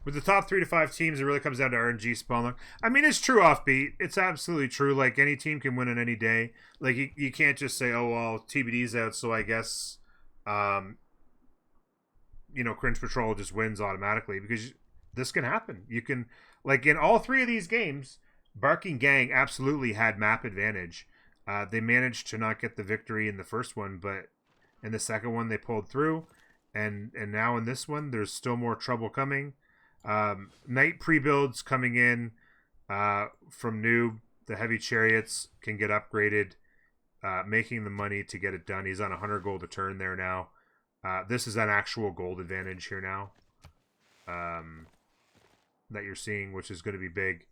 Speaker 1: With the top 3 to 5 teams, it really comes down to RNG spawn luck. I mean, it's true offbeat. It's absolutely true. Like, any team can win on any day. Like, you can't just say, oh, well, TBD's out, so I guess, you know, Cringe Patrol just wins automatically. Because this can happen. You can, like, in all 3 of these games, Barking Gang absolutely had map advantage. They managed to not get the victory in the first one, but in the second one, they pulled through. And now in this one, there's still more trouble coming. Night pre-builds coming in from Noob. The heavy chariots can get upgraded, making the money to get it done. He's on 100 gold a turn there now. This is an actual gold advantage here now that you're seeing, which is going to be big.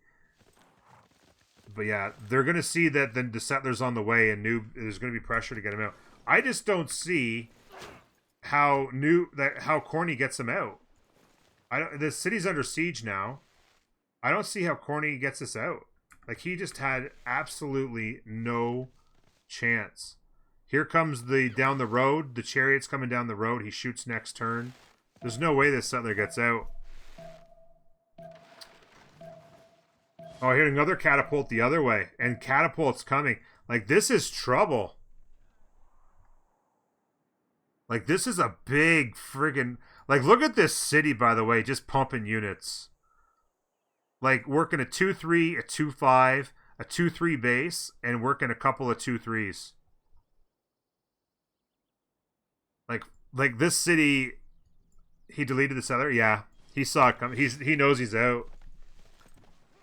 Speaker 1: But yeah, they're going to see that the settler's on the way, and Noob, there's going to be pressure to get him out. I just don't see how Corny gets him out. The city's under siege now. I don't see how Corny gets this out. Like, he just had absolutely no chance. Here comes the down the road. The chariot's coming down the road. He shoots next turn. There's no way this settler gets out. Oh, I hear another catapult the other way. And catapult's coming. Like, this is trouble. Like, this is a big friggin'... Like, look at this city, by the way, just pumping units. Like, working a 2-3, a 2-5, a 2-3 base, and working a couple of 2-3s. Like this city, he deleted the settler? Yeah, he saw it coming. He knows he's out.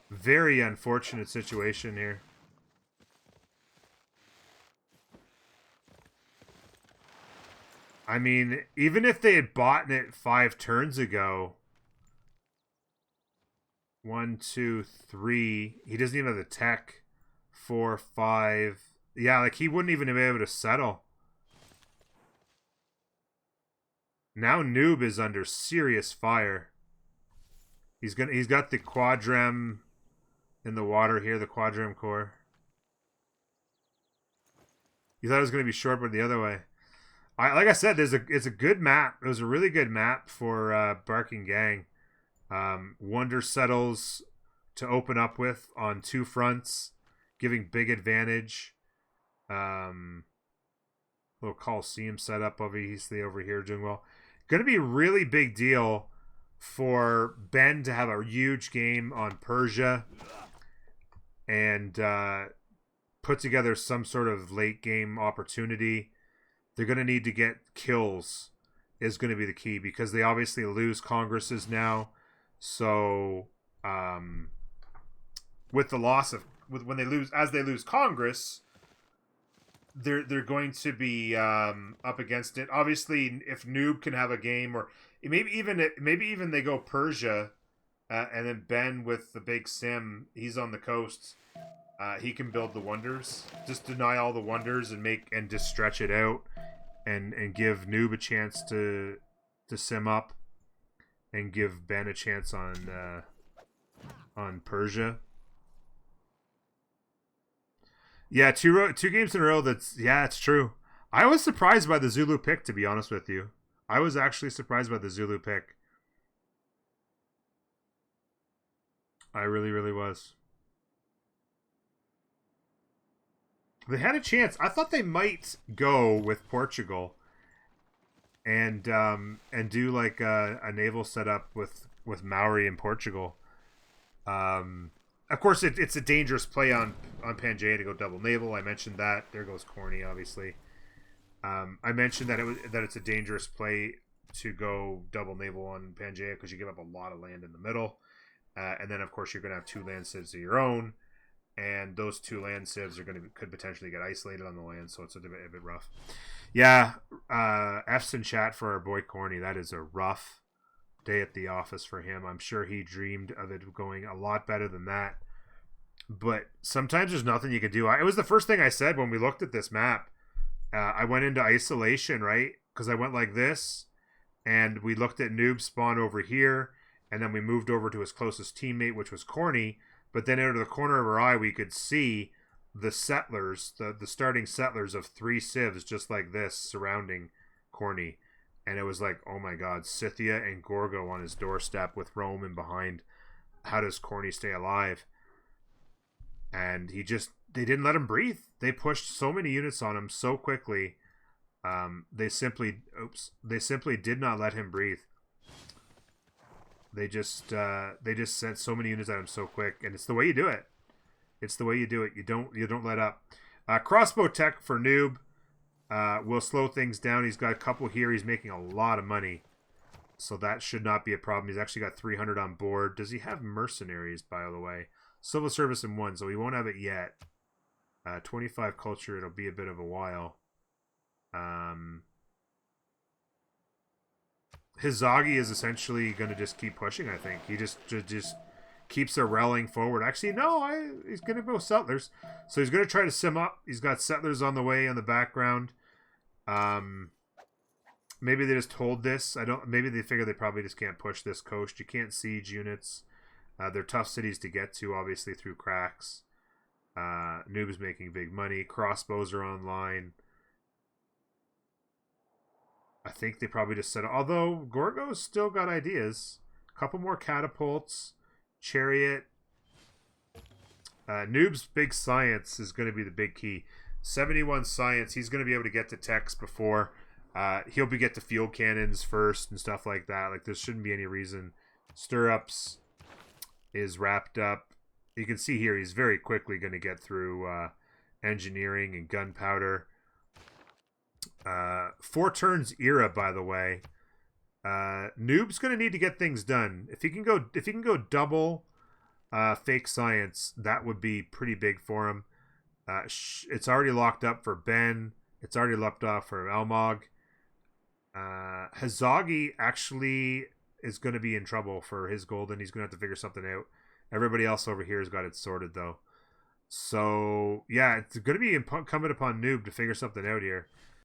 Speaker 1: Very unfortunate situation here. I mean, even if they had bought it 5 turns ago, 1, 2, 3. He doesn't even have the tech. 4, 5. Yeah, like he wouldn't even be able to settle. Now Noob is under serious fire. He's got the quadrem in the water here, the quadrem core. You thought it was going to be short, but the other way. Like I said, it's a good map. It was a really good map for Barking Gang. Wonder settles to open up with on 2 fronts, giving big advantage. Little Coliseum setup obviously over here doing well. Going to be a really big deal for Ben to have a huge game on Persia and put together some sort of late game opportunity. They're going to need to get kills is going to be the key because they obviously lose congresses now. So with the loss of when they lose Congress, they're going to be up against it. Obviously, if Noob can have a game, or maybe even they go Persia, and then Ben with the big sim, he's on the coast. He can build the wonders. Just deny all the wonders and just stretch it out, and give Noob a chance to sim up, and give Ben a chance on Persia. Yeah, two games in a row. It's true. I was surprised by the Zulu pick, to be honest with you. I was actually surprised by the Zulu pick. I really, really was. They had a chance. I thought they might go with Portugal and do like a naval setup with Maori in Portugal. Of course, it's a dangerous play on Pangaea to go double naval. I mentioned that. There goes Corny, obviously. I mentioned that it's a dangerous play to go double naval on Pangaea because you give up a lot of land in the middle, and then of course you're going to have 2 land civs of your own, and those 2 land civs could potentially get isolated on the land, so it's a bit rough. Yeah, F's in chat for our boy Corny. That is a rough day at the office for him. I'm sure he dreamed of it going a lot better than that. But sometimes there's nothing you can do. It was the first thing I said when we looked at this map. I went into isolation, right? Because I went like this, and we looked at Noob spawn over here, and then we moved over to his closest teammate, which was Corny. But then out of the corner of our eye, we could see the settlers, the starting settlers of 3 civs just like this surrounding Corny. And it was like, oh my god, Scythia and Gorgo on his doorstep with Rome in behind. How does Corny stay alive? And they didn't let him breathe. They pushed so many units on him so quickly. They simply did not let him breathe. They just sent so many units at him so quick, and it's the way you do it. It's the way you do it. You don't let up. Crossbow tech for Noob will slow things down. He's got a couple here. He's making a lot of money, so that should not be a problem. He's actually got 300 on board. Does he have mercenaries, by the way? Civil service in 1, so he won't have it yet. 25 culture. It'll be a bit of a while. Hizagi is essentially going to just keep pushing, I think. He just keeps a rallying forward. Actually, no, he's going to go settlers. So he's going to try to sim up. He's got settlers on the way in the background. Maybe they just hold this. Maybe they figure they probably just can't push this coast. You can't siege units. They're tough cities to get to, obviously, through cracks. Noob is making big money. Crossbows are online. I think they probably just said, although Gorgo's still got ideas. A couple more catapults. Chariot. Noob's big science is going to be the big key. 71 science. He's going to be able to get to techs before. He'll get to field cannons first and stuff like that. Like, there shouldn't be any reason. Stirrups is wrapped up. You can see here he's very quickly going to get through engineering and gunpowder. 4 turns era, by the way. Noob's going to need to get things done. If he can go double fake science, that would be pretty big for him. It's already locked up for Ben. It's already locked up for Elmog. Hizagi actually is going to be in trouble for his golden. He's going to have to figure something out. Everybody else over here has got it sorted, though. So, yeah, it's going to be incumbent upon Noob to figure something out here.